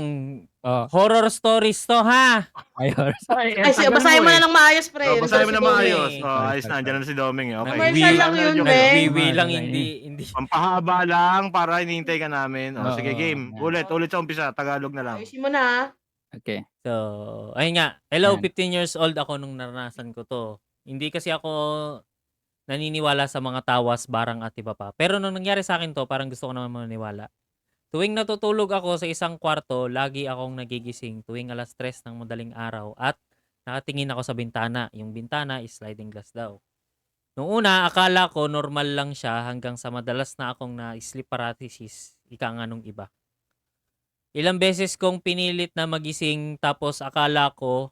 Oh, horror stories to, ha? ayos. Ay, Ay, sige, basahin mo na ng maayos, pre. Oh, basahin mo Nandiyan na si Doming. maayos. Oh, Sorry, ayos na. sorry, Andiyan na si Doming. Eh. Okay. Commercial lang yun, Joke Meng. Nagwiwi lang, Tama, hindi. Pampahaba lang para hinihintay ka namin. Oh, sige, Oo, game. yan. Ulit sa umpisa. Tagalog na lang. Ayusin mo na, ha? Okay. So, ayun nga. Hello, Yan. 15 years old ako nung naranasan ko to. Hindi kasi ako naniniwala sa mga tawas, barang at iba pa. Pero nung nangyari sa akin to, parang gusto ko naman maniwala. Tuwing natutulog ako sa isang kwarto, lagi akong nagigising tuwing 3:00 ng madaling araw at nakatingin ako sa bintana. Yung bintana is sliding glass daw. Noong una, akala ko normal lang siya hanggang sa madalas na akong na-sleep paralysis, ika nga nung iba. Ilang beses kong pinilit na magising tapos akala ko,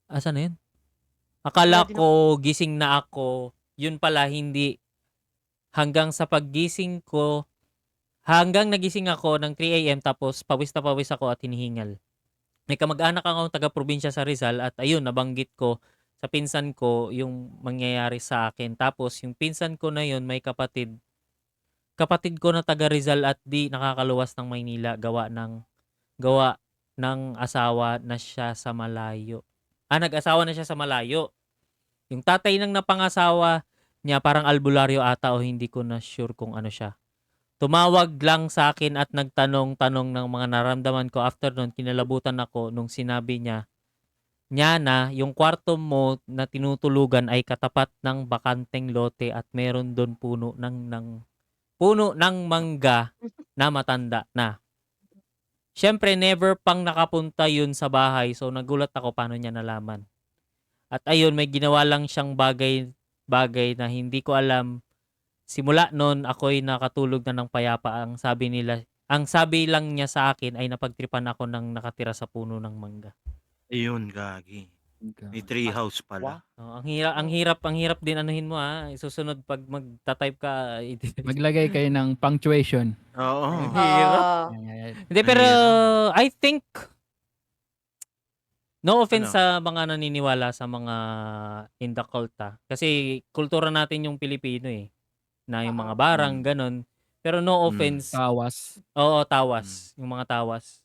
asan na yun? Akala Wala din ko gising na ako, yun pala hindi. Hanggang sa paggising ko, hanggang nagising ako ng 3 AM tapos pawis na pawis ako at hinihingal. May kamag-anak akong taga-probinsya sa Rizal at ayun, nabanggit ko sa pinsan ko yung mangyayari sa akin. Tapos yung pinsan ko na yun may kapatid. Kapatid ko na taga Rizal at di nakakaluwas ng Maynila gawa ng asawa na siya sa malayo. Nag-asawa na siya sa malayo. Yung tatay ng napangasawa niya parang albularyo ata o hindi ko na sure kung ano siya. Tumawag lang sa akin at nagtanong-tanong ng mga naramdaman ko. After nun, kinalabutan ako nung sinabi niya na yung kwarto mo na tinutulugan ay katapat ng bakanteng lote at meron doon puno ng mangga na matanda na. Siyempre, never pang nakapunta yun sa bahay. So, nagulat ako paano niya nalaman. At ayun, may ginawa lang siyang bagay na hindi ko alam. Simula noon, ako'y nakatulog na ng payapa. Ang sabi lang niya sa akin ay napagtripan ako ng nakatira sa puno ng mangga. Ayun, gagi. May tree house pala. Oh, ang hirap din anuhin mo ha. Susunod pag magta-type ka. Maglagay kayo ng punctuation. Oo. Ang hirap. Yan. Hindi, pero I think no offense Ano? sa mga naniniwala sa mga in the cult kasi kultura natin yung Pilipino na yung mga barang ganon. Pero no offense. Tawas. Oo, tawas. Yung mga tawas.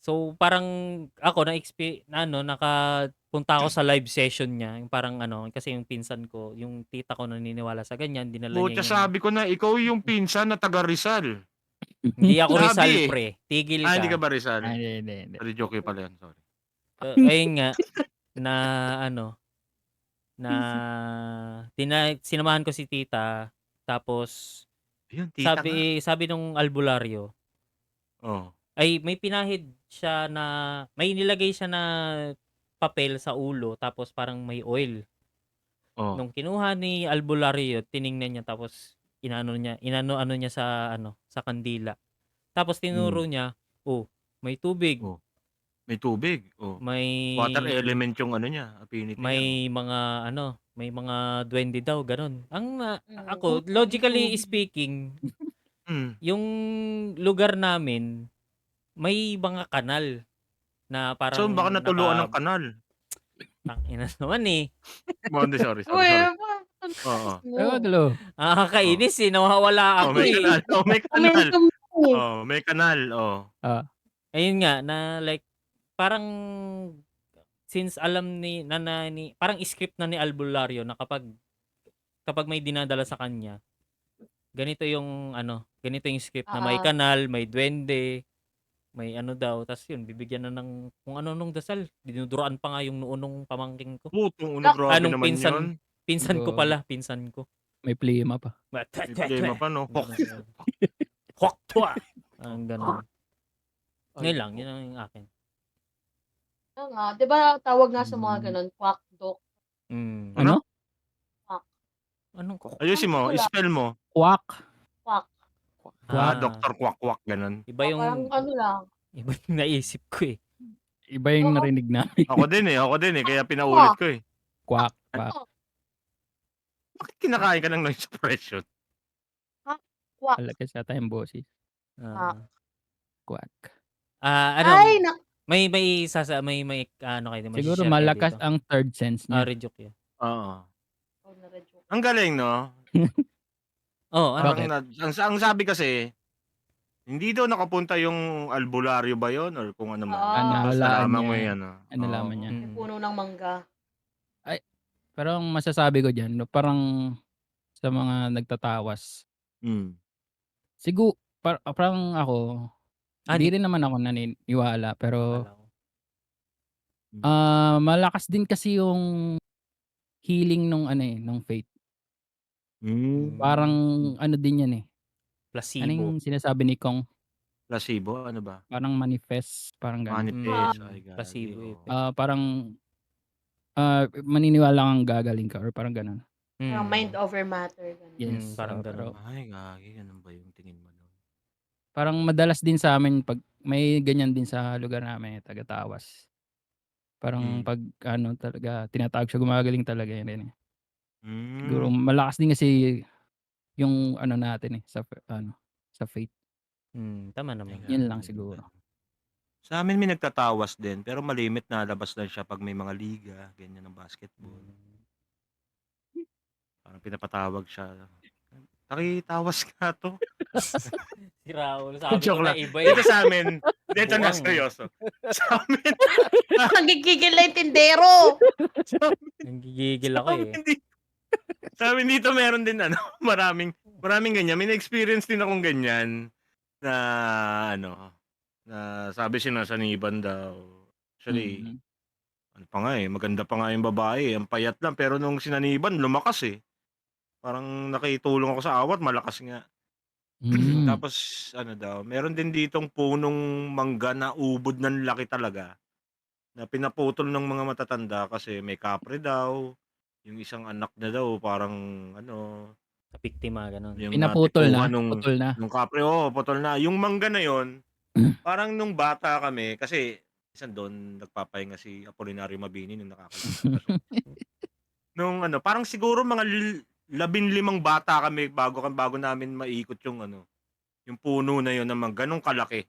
So parang ako nakapunta ako sa live session niya, yung parang kasi yung pinsan ko, yung tita ko naniniwala sa ganyan, dinala Pucha, niya yung sabi ko na, ikaw yung pinsan na taga Rizal. hindi ako Sabi Rizal eh. pre. Tigil ka. Hindi ka ba Rizal? Hindi. Sorry, joke pala yan. Sorry. Ayun nga sinamahan ko si tita tapos Ayun, tita nga. sabi nung albularyo Oh. ay may pinahid siya may nilagay siya na papel sa ulo tapos parang may oil. Oh. Nung kinuha ni albularyo, tiningnan niya tapos inano niya sa kandila. Tapos tinuro niya, may tubig. Oh. May tubig. Oh. May Water element yung niya, affinity may mga duwende daw, ganun. Ako, logically speaking, yung lugar namin, may mga kanal na parang So, baka natuluan ng kanal. Tangina naman Hindi, sorry. Oo. Nakakainis nawawala ako May kanal. May kanal. Ayun nga, na like, parang since alam parang script na ni albularyo na kapag may dinadala sa kanya, ganito yung script na may kanal, may duwende, may daw, tas yun, bibigyan na ng kung ano nung dasal. Dinuduraan pa nga yung noon nung pamangkin ko. Grabe naman yun. Pinsan ko pala, pinsan ko. May plema pa. May plema pa, no? Hoktwa! Ang ganun. Ngayon lang, yun ang yung akin. Nga, di ba tawag nga sa mga ganun, quack doc? Ano? Quack. Anong quack? Ayusin mo, spell mo. Quack. Quack. Dr. Quack, ganun. Iba yung, lang. iba yung naisip ko Iba yung narinig namin. Ako din kaya pinaulit ko Quack. Bakit kinakain ka ng noise suppression? Quack. Malakas sa tayong boses. Quack. Ay, may kayo Siguro malakas ang third sense niya. Rejoke yun. Oo. Ang galing, no? Oo, ano? Parang Bakit? ang sabi kasi, hindi daw nakapunta yung albularyo ba yun or kung ano man. Oo. Tapos Nahulaan nalaman niya, mo yung ano. nalaman Oo. niya. May puno ng mangga. Ay, pero ang masasabi ko diyan 'no, parang sa mga nagtatawas, Hmm. parang ako, hindi Ani rin naman ako naniniwala pero, akala ko. malakas din kasi yung healing nung ano, nung faith. Parang Hmm. ano din yan, ano Placebo. yung sinasabi ni Kong? Placebo, ano ba? Parang manifest, parang gano'n. Manifest, ay gagi, Placebo oo. effect. Parang, maniniwala kang gagaling ka or parang gano'n. Parang mind over matter. Ganun. Yes, Parang pero gano'n. Ay gagi, ganun ba yung tingin mo nun? parang madalas din sa'min 'pag may ganyan din sa lugar namin, taga-Tawas. Parang 'pag ano talaga tinatawag siya gumagaling talaga, yun din, Siguro Hmm. malakas din kasi yung ano natin, sa faith. Tama Ay naman. Yun gagi, lang ganun ba siguro. yun? Sa'min may nagtatawas din, pero malimit na labas lang siya 'pag may mga liga, ganyan ng basketball. Parang pinapatawag siya. "Nakitawas nga 'to." Si Raul, sabi ko Joke na lang. iba Dito sa'min, dito na Buwang, seryoso. Sa'min Nagigigil na yung tindero. nanggigigil ako sa'min di sa'min dito meron din ano, maraming ganyan. May na-experience din akong ganyan na ano, na sabi sinasaniban daw. Actually, Mm. ano pa nga, maganda pa nga yung babae, ang payat lang pero nung sinaniban lumakas, Parang nakitulong ako sa awat malakas nga. Hmm. Tapos ano daw, meron din ditong punong mangga na ubod ng laki talaga, na pinaputol ng mga matatanda kasi may kapre daw, yung isang anak niya daw parang ano, biktima, gano'n. yung Pinaputol natipuhan na, putol na. nung kapre, oo, putol na. Yung mangga na yon parang nung bata kami kasi minsan dun nagpapahinga si Apolinario Mabini nung nakakalakad pa siya. Nung ano, parang siguro mga 15 bata kami bago namin maikot yung ano, yung puno na yun na gano'ng kalaki,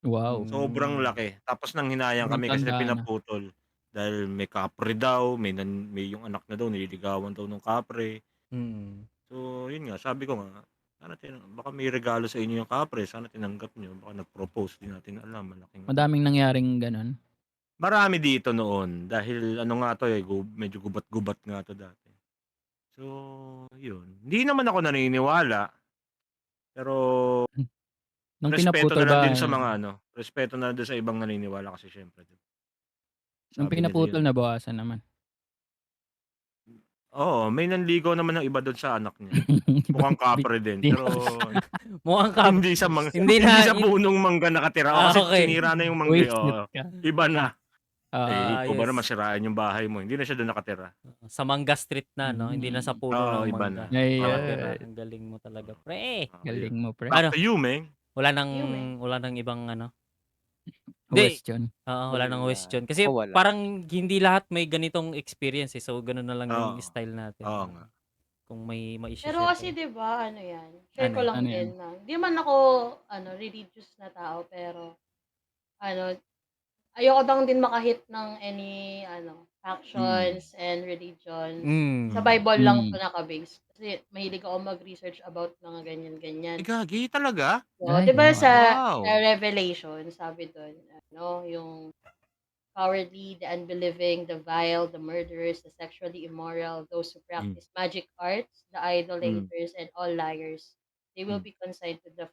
Wow, sobrang laki. Tapos nanghinayang sobrang kami kasi tanda na. pinaputol dahil may kapre daw, may yung anak na daw nililigawan daw nung kapre. Mm. So yun nga, sabi ko nga, sana baka may regalo sa inyo yung kapre, sana tinanggap niyo, baka nag-propose, di natin alam, malaking ano. Madaming nangyaring gano'n. Marami dito noon dahil ano nga 'to, medyo gubat-gubat nga 'to dati. So yun, hindi naman ako naniniwala, pero Nung respeto pinaputol na lang ba din sa mga ano, respeto na lang din sa ibang naniniwala kasi siyempre, 'di ba? nung Sabi nila pinaputol yun. nabawasan naman? Oo, may nanligaw naman ng iba dun sa anak niya. Iba Mukhang di kapre din, di pero Mukhang kap hindi sa hindi hindi na sa punong mangga nakatira. Oo, kasi okey. sinira na yung mangga, Buwisit oo. ka. Iba na. Oo, Ikaw ba naman Ayos. sirain yung bahay mo, hindi na siya dun nakatira. Sa Mangga Street na 'no, hindi na sa puno Oo, ng iba na. mangga Oo. nakatira. ayun. Ang galing mo talaga, pre. Galing Yun. mo pre. Back Ano, to you, Meng. wala ng Yun, eh. wala ng ibang ano? Hindi, Question. wala ng Wala. question. Kasi Ako wala. parang hindi lahat may ganitong experience, So gano'n na lang yung Oo. style natin. Oo nga. Kung may Pero mai-she-share kasi kayo. 'di ba ano 'yan, share Ano ko yun? lang Ano yan? din na hindi man ako ano religious na tao pero ano, ayoko lang din maka-hit ng any ano, factions and religions. Sa Bible lang 'to Hmm. naka-base kasi mahilig ako mag-research about mga ganyan-ganyan. Ay, gagi talaga? So, Ay, 'di ba wow. sa Wow. Revelation sabi dun ano, yung cowardly, the unbelieving, the vile, the murderers, the sexually immoral, those who practice magic arts, the idolaters, and all liars. They will be consigned to the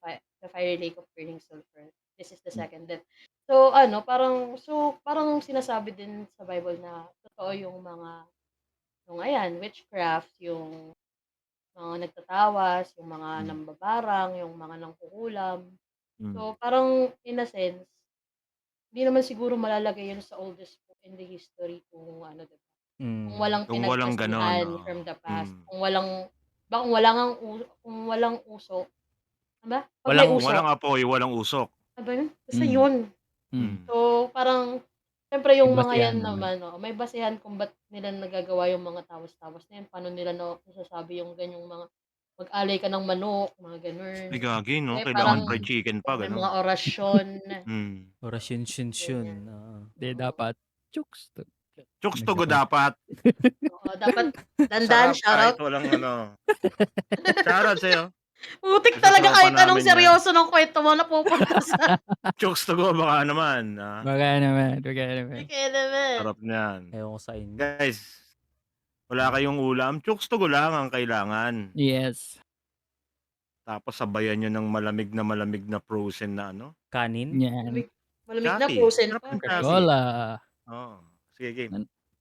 fiery lake of burning sulfur. This is the second death. So, ano, parang sinasabi din sa Bible na totoo yung ayan, witchcraft, yung mga nagtatawas, yung mga nambabarang, yung mga nangkukulam. So, parang in a sense, hindi naman siguro malalagay yun sa oldest book in the history kung ano, 'di ba? Kung walang Kung walang gano'n, pinagsasabihan oo. from the past, kung walang uso, ano ba? 'Pag may Kung Walang usok, walang apoy, walang usok. ano ba yun? Basta Hmm. yun. Hmm. So, parang siyempre May yung mga basehan yan naman. naman, may basehan kung ba't nila nagagawa yung mga tawas-tawas na yan, paano nila nasasabi yung ganyang mga mag-alay ka ng manok, mga gano'n. Ay, gagi 'no, Eh, kailangan parang fried chicken pa, may gano'n. mga orasyon, orasyon, syun, ganyan. oo. Hindi Oo. dapat chooks to Chooks to go nagkaka dapat. Oo, dapat dandan, Sarap kahit shoutout. walang ano. Shoutout sa'yo. Putik Basta talaga tropa kahit anong namin yan. seryoso ng kwento mo napupunta sa Chokes to go, baka naman. Baka naman, baka naman. Kaya naman. Sarap niyan. Ewan ko sa inyo. Guys, wala kayong ulam, chokes to go lang ang kailangan. Yes. Tapos sabayan nyo ng malamig na frozen na ano. Kanin? Yan. Malamig na, Shaki. frozen Sarap pa. ng shaki. Coca-Cola. Oo. Sige, game.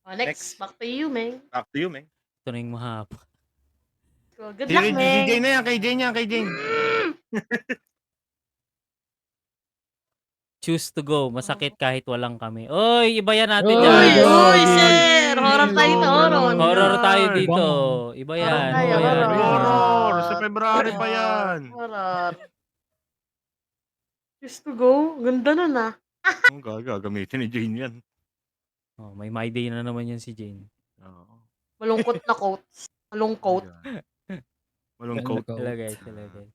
Oh, next, Next. back to you, Meng. Back to you, man. Ito na yung mahaba. So, good Si luck, Meng. DJ na yan, kay Jane yan, kay Jane. Choose to go. Masakit kahit walang kami. Oy, iba yan natin Uy, yan. Uy, Gogi. sir! Horror tayo dito, Sobra horror. naman Horror yan. tayo dito. Bang. Iba Horror yan. tayo, Iba yan. horror. Iba yan. Horror. Sa February pa yan. Horror. Just to go? Ganda nun ah. Ang gagamitin ni Jane yan. Oh, may My Day na naman yan si Jane. Oo. Malungkot na quotes. Malungkot. Malungkot. Sila guys, sila guys.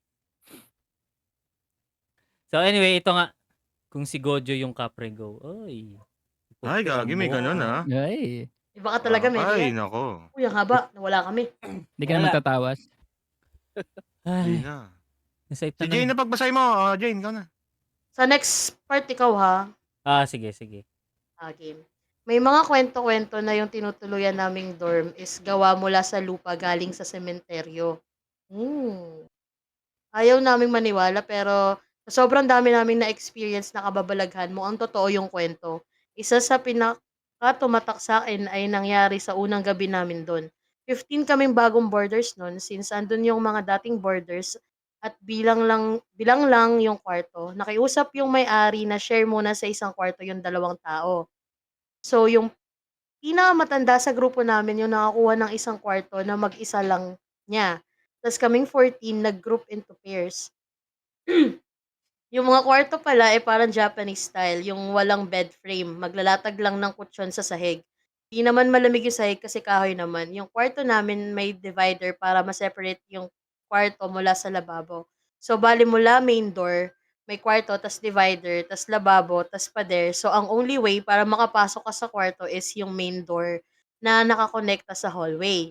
So anyway, ito nga. Kung si Gojo yung Caprego. Oy. Ay, gagi, may ganun ha. Ay. Iba ka talaga, Ay, Meng. nako. Uy, ang haba. Nawala kami. Hindi ka na Wala. magtatawas. Hindi Ay, na. nasa Si Jane na pagbasay mo. Jane, ikaw na. Sa next part, ikaw ha. Sige, sige. Game. May mga kwento-kwento na yung tinutuluyan naming dorm is gawa mula sa lupa galing sa sementeryo. Ayaw naming maniwala pero sa sobrang dami naming na-experience na kababalaghan mo, ang totoo yung kwento. Isa sa pinaka-tumatak sa akin ay nangyari sa unang gabi namin doon. 15 kaming bagong boarders noon since andun yung mga dating boarders at bilang lang yung kwarto. Nakiusap yung may-ari na share muna sa isang kwarto yung 2 tao. So yung pinakamatanda sa grupo namin yung nakakuha ng isang kwarto na mag-isa lang niya. Tapos kaming 14 nag-group into pairs. Yung mga kwarto pala parang Japanese style, yung walang bed frame, maglalatag lang ng kutsyon sa sahig. Di naman malamig yung sahig kasi kahoy naman. Yung kwarto namin may divider para ma-separate yung kwarto mula sa lababo. So bali mula main door, may kwarto, tas divider, tas lababo, tas pader. So ang only way para makapasok ka sa kwarto is yung main door na nakakonekta sa hallway.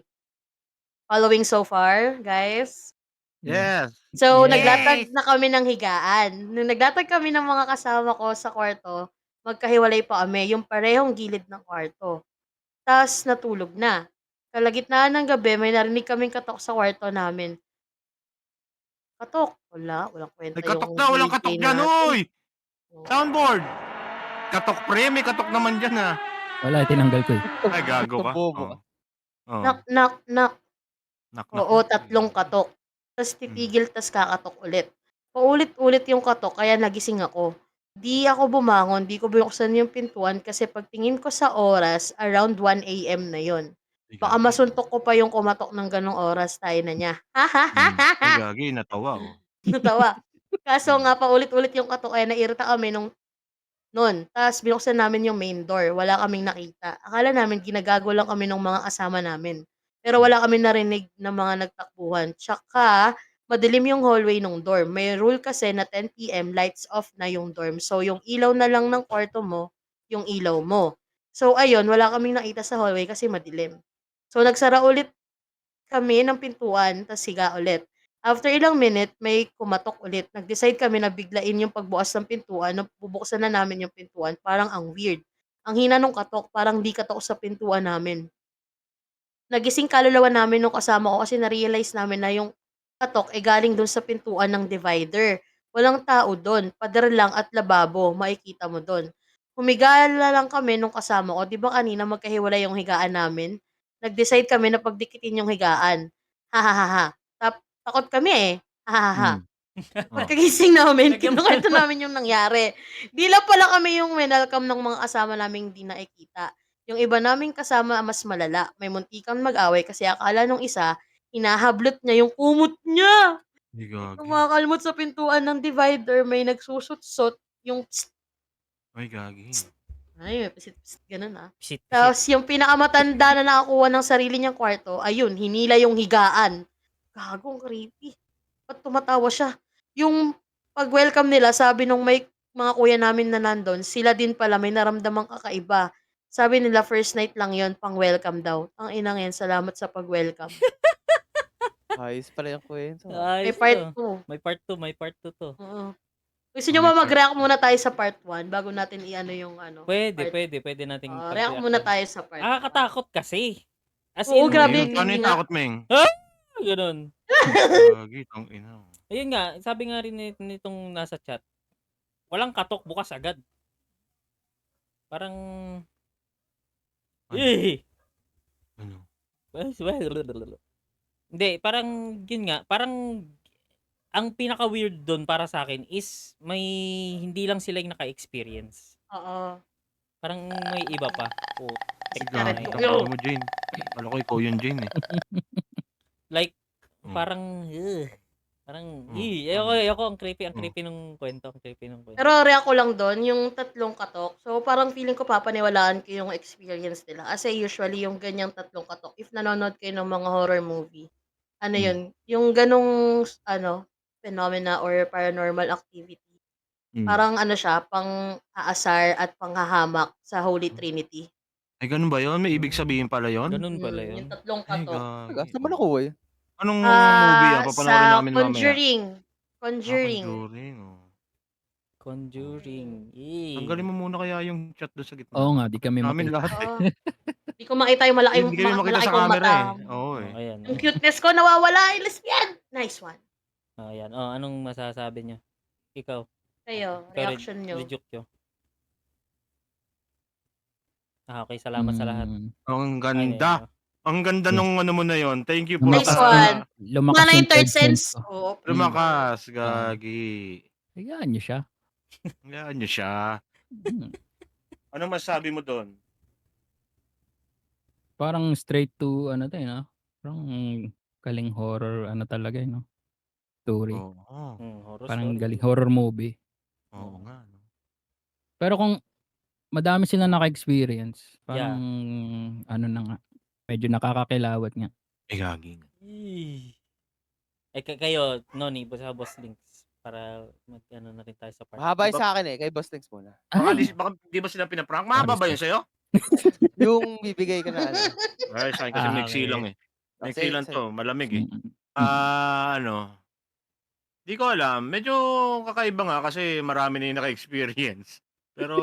Following so far, guys? Yes. So, Yes. naglatag na kami ng higaan. Nung naglatag kami ng mga kasama ko sa kwarto, magkahiwalay pa kami, yung parehong gilid ng kwarto. Tas natulog na. Kalagitnaan ng gabi, may narinig kaming katok sa kwarto namin. Katok? Wala, walang kwenta May katok yung na, walang katok DJ dyan, natin. uy! Soundboard! Katok pre, may katok naman dyan ha. Wala, tinanggal ko eh. Ay, gago ka. Bobo ka. Knock, knock, knock. Knock, Oo, 3 katok. Tas titigil, tas kakatok ulit. Paulit-ulit yung katok, kaya nagising ako. Di ako bumangon, di ko binuksan yung pintuan kasi pagtingin ko sa oras, around 1 AM na yon. Baka masuntok ko pa yung kumatok ng ganong oras, tayo na niya. Ay, gagi, natawa oh. Natawa. Kaso nga, paulit-ulit yung katok, kaya nairita kami nun. Tapos binuksan namin yung main door, wala kaming nakita. Akala namin ginagago lang kami ng mga kasama namin. Pero wala kami narinig na mga nagtakbuhan. Tsaka, madilim yung hallway ng dorm. May rule kasi na 10 PM, lights off na yung dorm. So, yung ilaw na lang ng kwarto mo, yung ilaw mo. So, ayun, wala kaming nakita sa hallway kasi madilim. So, nagsara ulit kami ng pintuan, tas higa ulit. After ilang minute, may kumatok ulit. Nag-decide kami na biglain yung pagbukas ng pintuan, na bubuksan na namin yung pintuan. Parang ang weird. Ang hina nung katok, parang di katok sa pintuan namin. Nagising kaluluwa namin nung kasama ko kasi na-realize namin na yung katok galing dun sa pintuan ng divider. Walang tao dun, pader lang at lababo, makikita mo dun. Humiga na lang kami nung kasama ko, di ba kanina magkahiwalay yung higaan namin? Nag-decide kami na pagdikitin yung higaan. Ha. Takot kami eh. Ha. Pagkagising namin, kinukwento namin yung nangyari. Di lang pala kami yung welcome ng mga kasama naming di nakikita. Yung iba naming kasama mas malala. May muntikan mag-away kasi akala nung isa, hinahablot niya yung kumot niya. Ay, gagi. Kumakalmot sa pintuan ng divider, may nagsusot-sot yung psst. Ay, gagi. Ay, may pisit-pisit ganun ah. Shit, shit. Tapos yung pinakamatanda na nakakuha ng sarili niyang kwarto, ayun, hinila yung higaan. Gago, ang creepy. Ba't tumatawa siya? Yung pag-welcome nila, sabi nung may mga kuya namin na nandun, sila din pala may naramdamang kakaiba. Sabi nila first night lang yon, pang welcome daw. Ang inang yan, salamat sa pag-welcome. Ayos pala yung kwento, May Ayos part to. 2. May part 2, may part 2 to. Oo. Gusto niyo ba mag-react muna tayo sa part 1 bago natin i-ano yung Pwede, part pwede nating react muna pag-reactan. tayo sa part 1. Nakakatakot kasi. As Oo, in, grabe Ayun, yung paano feeling yung nga. takot, Meng? ganun. Gagi, tangina. Ayun nga, sabi nga rin nitong nasa chat, walang katok, bukas agad. Parang, Ano? eh, Ano? hindi, parang, yun nga, parang, ang pinaka-weird doon para sa akin is, may, hindi lang sila yung naka-experience. Oo. Parang may iba pa. Ay, Jared gagi, Tukyo. tangina mo, Jane. Kala ko ikaw yun, Jane, eh. Like, Mm. parang, parang, Ano? ayoko, ang creepy nung kwento, Pero react ko lang doon, yung 3 katok. So, parang feeling ko papaniwalaan ko yung experience nila. Kasi usually, yung ganyang 3 katok, if nanonood kayo ng mga horror movie, ano yun, yung ganong, phenomena or paranormal activity. Parang ano siya, pang-aasar at panghahamak sa Holy Trinity. Ay, ganun ba yun? May ibig sabihin pala yun? Ganun pala Yung yun. 3 Ay, katok. Talaga, gagi. saan mo nakuha yun? Anong movie yan? Papanoorin Sa namin mamaya. Conjuring. Conjuring, oh. Conjuring. Tanggalin mo muna kaya yung chat doon sa gitna. Oo nga, di kami Namin makita. lahat, eh. Oo. Di ko makita yung Hindi kami makita malaki sa kong camera, mata. eh. Oo, eh. Ayan. Yung cuteness ko nawawala. Lesbian! Nice one. Ayan. Anong masasabi niyo? Ikaw. Kayo, reaction nyo. Rejukyo. Okay, salamat sa lahat. Ang ganda. Ang ganda Yeah. nung ano mo na yon. Thank you po Nice sa one. Lumakas Mana yung yung third third sense sense. ko. Oo. lumakas, gagi. Hayaan niyo siya. Hayaan niyo siya. Anong masasabi mo doon? Parang straight to ano 'to, no? Parang galing horror ano talaga, no? Story. Oo. Horror Parang story. galing horror movie. Oo nga, no? Pero kung madami silang naka-experience, parang Yeah. ano na nga, medyo nakakakilawat nga. Eh, gagi. Kayo, Noni, sa Boss Links, para mag-ano na rin tayo sa part. Mahaba yung Diba? sa akin eh, kay Boss Links muna. Baka Ay! di ba sila pinaprank? Mahaba ba yun sa'yo? Yung bibigay ka na ano. Ay, sa akin kasi maiksi Okay. lang, eh. Maiksi lang to, malamig, eh. Di ko alam. Medyo kakaiba nga kasi marami na yung naka-experience. Pero,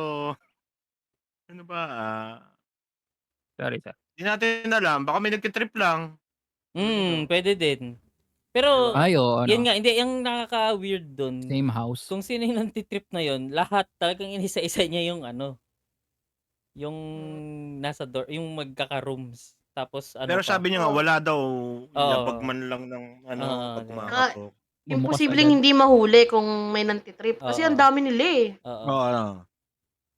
ano ba, Sorry. di natin alam. Baka may nagtitrip lang. Pwede din. Pero, Ay, oo, yun ano, nga, hindi, yung nakaka-weird dun, same house. kung sino yung nantitrip na yun, lahat talagang inisa-isa niya yung yung nasa door, yung magkaka-rooms. Tapos ano Pero pa. sabi niya nga, wala daw yabag Oo. man lang ng pag ganun. kumakatok. Bumukas Imposibleng agad. hindi mahuli kung may nantitrip. Kasi ang Oo. dami nila eh. Oo. Oo,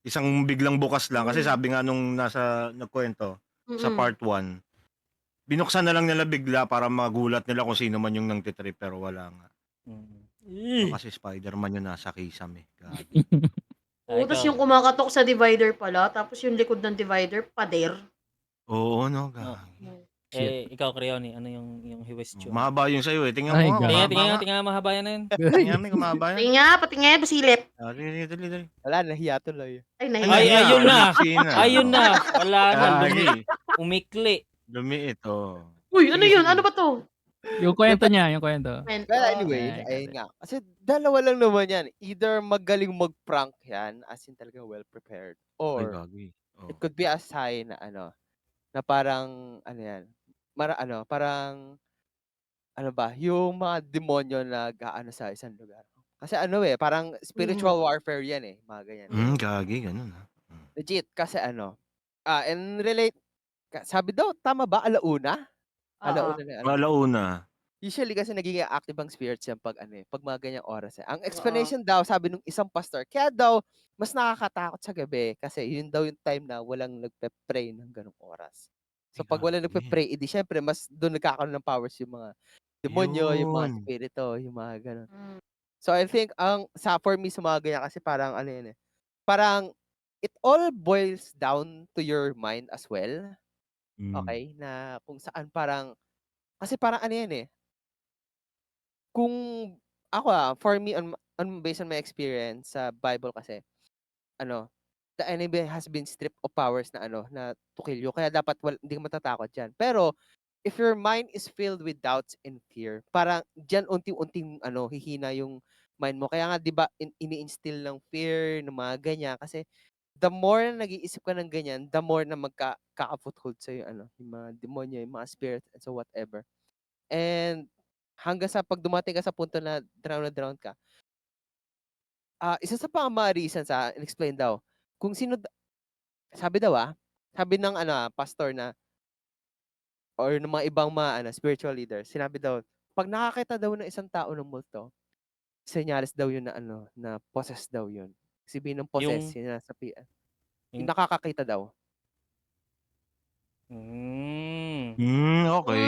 isang biglang bukas lang. Kasi sabi nga nung nagkwento sa part 1, binuksan na lang nila bigla para magulat nila kung sino man yung nangtitrip pero wala nga. Kasi Spider-Man yung nasa kisame. Gagi. Oo, tapos yung kumakatok sa divider pala, tapos yung likod ng divider, pader. Oo, no, gagi. Ikaw, Creoni, ano yung hiwes tune? Mahaba yung sa'yo, eh. Tingnan Ay, mo nga, gagi. mahaba nga. Tingnan, mahaba yan na yun. Tingnan mo, mahaba yan. Pati nga, basilip. Dali. Wala, nahiya tuloy. Ay, Ay, nahiya. ayun na. Sina. Ayun na. Wala na. Gagi. Umikli. Lumiit, oh. Uy, ano Sige, yun? sige. Ano ba to? Yung kwento niya, yung kwento. Well, anyway, Ay, ayun nga. Kasi dalawa lang naman yan. Either magaling mag-prank yan, as in talaga well-prepared. Ay, Or, gagi. it could be a sign na na parang, yan, parang, ba, yung mga demonyo na gaano sa isang lugar. Kasi parang spiritual warfare yan eh, mga ganyan. Gagi, ganun, ha. Legit, kasi and relate, sabi daw, tama ba, alauna? Alauna na. Alauna. Usually kasi nagiging active ang spirits yan pag pag mga ganyang oras. Ang explanation daw, sabi nung isang pastor, kaya daw mas nakakatakot sa gabi kasi yun daw yung time na walang nagpe-pray ng ganung oras. So pag walang nagpe-pray, edi syempre mas doon nagkakaroon ng powers yung mga demonyo, yung mga Yun. spirito, yung mga ganun. So I think for me sa mga ganyan kasi parang parang it all boils down to your mind as well. Okay? Na kung saan parang, kasi parang yan eh, kung ako for me, based on my experience sa Bible kasi, the enemy has been stripped of powers na na to kill you. Kaya dapat hindi ka matatakot dyan. Pero, if your mind is filled with doubts and fear, parang diyan unti-unting hihina yung mind mo. Kaya nga 'di ba ini-instill ng fear, ng mga ganyan kasi the more na nag-iisip ka ng ganyan, the more na kaka-foothold sa yung mga demonyo, yung mga spirits and so whatever. And hanggang sa pag dumating ka sa punto na drown ka, isa sa mga reasons in-explain daw, kung sino sabi daw sabi ng pastor na or ng mga ibang mga spiritual leaders, sinabi daw, pag nakakita daw ng isang tao ng multo, senyales daw yun na na possessed daw yun. Sabihin ng possess, Yung yun nasa yung yung nakakakita daw. Okay.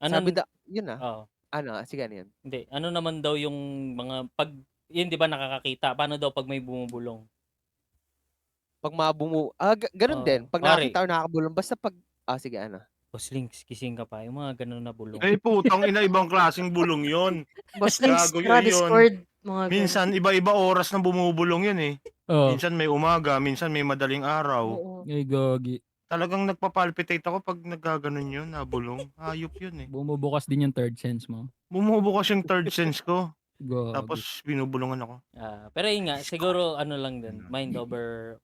Ano Sabi daw, yun Oo. sige ano yun. Hindi, ano naman daw yung mga 'pag yun 'di ba nakakakita, paano daw 'pag may bumubulong? Pag ganun din. Oo, Pag kunwari, nakakita or nakakabulong, basta pag, sige "Boss Links, gising ka pa." Yung mga gano'n na bulong. Eh, putang ina, ibang klaseng bulong yun. Boss Links, Gago tara yun. Discord, mga ganun. Minsan, iba-iba oras na bumubulong yun eh. Oo. Minsan may umaga, minsan may madaling araw. Oo. Ay, gagi. Talagang nagpapalpitate ako pag naggaganon yun, nabulong. Hayop yun eh. Bumubukas din yung third sense mo. Bumubukas yung third sense ko. Gagi. Tapos binubulungan ako. Pero yun nga, siguro ano lang din, mind over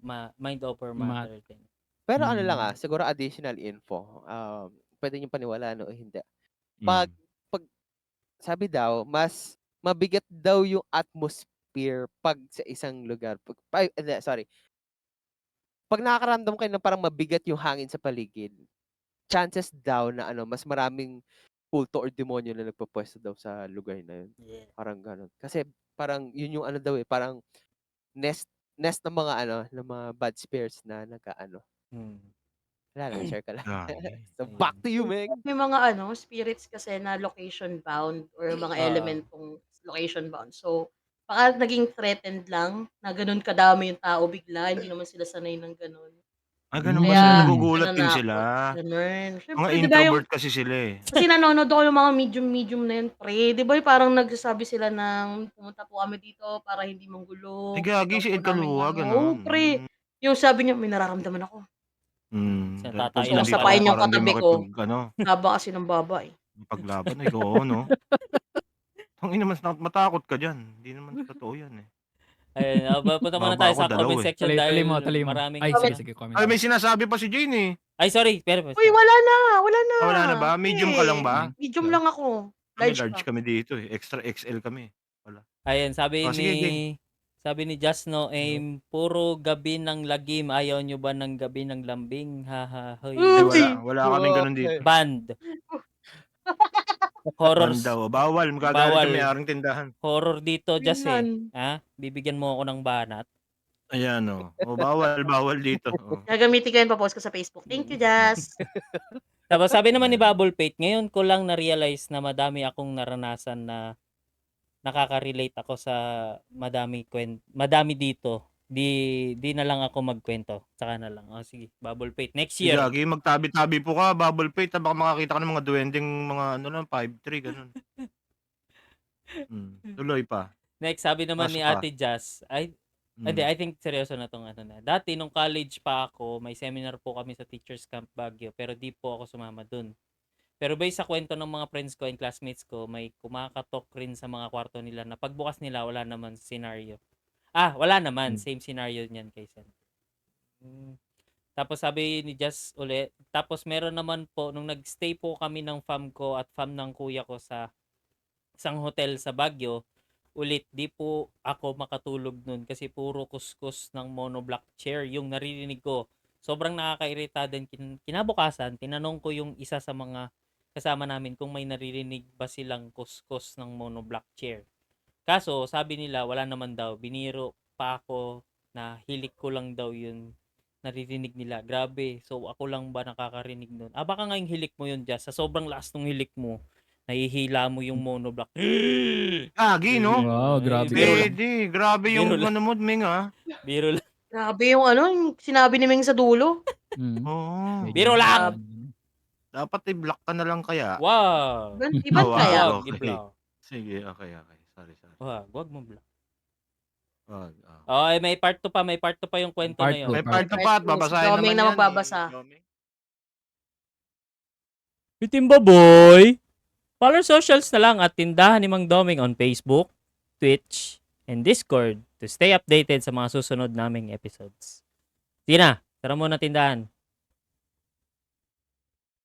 matter din. Pero ano lang siguro additional info. Pwede niyo paniwalaan o hindi. Mm. Pag sabi daw, mas mabigat daw yung atmosphere pag sa isang lugar. Sorry. Pag nakakaramdam kayo ng parang mabigat yung hangin sa paligid, chances daw na mas maraming kulto or demonyo na nagpupwesto daw sa lugar na yun. Yeah. Parang ganun. Kasi parang yun yung daw parang nest ng mga ng mga bad spirits na Wala lang, share ka lang. So back to you, Meg. May mga spirits kasi na location bound or mga elementong location bound. So, baka naging threatened lang na ganun kadami yung tao bigla, hindi naman sila sanay ng ganun. Ganun ba Kaya sila? Nagugulat din nananakot, sila. ganun. Mga Siyempre, di ba yung introvert kasi sila eh. kasi nanonood ako yung mga medium na yun, pre. Di ba yung parang nagsasabi sila ng pumunta po kami dito para hindi manggulo. Ay, gagi, si Ed Calua, Oo, ganun. pre. Yung sabi niya, may nararamdaman ako. Tatay So, lang Nandito sapain pala. yung para hindi katabi ko. makipag, Haba kasi ng baba eh. paglaban. Ay, oo, no? Tangina, mas matakot ka dyan. Hindi naman totoo yan eh. Ayun, punta muna Baba tayo ako, sa dalaw comment eh. section Tuloy dahil mo. maraming Ay, sige, comment. Ay, may sinasabi pa si Jane eh. Ay, sorry. Pero Uy, wala na. Wala na. Wala na ba? Medium ka lang ba? Medium lang ako. Kami Large large pa. kami dito eh. Extra XL kami. Wala. Ayun, sabi sige, ni Just No Aim, puro gabi ng lagim. Ayaw nyo ba ng gabi ng lambing? Haha, hoy. Ay, wala kaming ganun dito. Band. Horror. Band daw. Bawal. Magagalit kami aring tindahan. Horror dito, Just Yun Bibigyan mo ako ng banat. Ayan o. Bawal dito. Gagamitin ko yun, papost ko sa Facebook. Thank you, Jazz. Tapos sabi naman ni Bubble Pate, ngayon ko lang na-realize na madami akong naranasan na nakaka-relate ako sa madami dito. Di na lang ako magkwento. Saka na lang. Sige, Bubble Pate. Next year. Gagi, magtabi-tabi po ka, Bubble Pate. Baka makakita ka ng mga duwending mga 5'3", ganun. Tuloy pa. Next, sabi naman ni Ate Jazz, hindi, I think seryoso na tong na. Dati, nung college pa ako, may seminar po kami sa Teachers Camp Baguio, pero di po ako sumama dun. Pero based sa kwento ng mga friends ko and classmates ko, may kumakatok rin sa mga kwarto nila na pagbukas nila, wala naman scenario. Wala naman. Same scenario niyan kay Sen. Tapos sabi ni Jazz uli, tapos meron naman po, nung nagstay po kami ng fam ko at fam ng kuya ko sa isang hotel sa Baguio, ulit, di po ako makatulog nun kasi puro kuskus ng monoblock chair yung naririnig ko. Sobrang nakakairita din. Kinabukasan, tinanong ko yung isa sa mga kasama namin kung may naririnig ba silang kuskus ng monoblock chair. Kaso, sabi nila, wala naman daw. Biniro pa ako na hilik ko lang daw yun naririnig nila. Grabe. So, ako lang ba nakakarinig nun? Baka nga yung hilik mo yun, Jazz. Sa sobrang lakas ng hilik mo, nahihila mo yung monoblock. Gagi, no? Wow, grabe. Grabe yung mo, Ming, Biro lang. Grabe yung sinabi ni Ming sa dulo. Oo. Biro lang! Dapat i-block ka na lang kaya. Wow! Iban kaya? Okay. Sige, okay. Sorry. Wag mo block. Wag. May part 2 pa. May part 2 pa yung kwento na yun. May part 2 pa at babasahin Doming naman na magbabasa. Bitimba boy! Follow socials na lang at tindahan ni Mang Doming on Facebook, Twitch, and Discord to stay updated sa mga susunod naming episodes. Sige na, tara muna tindahan.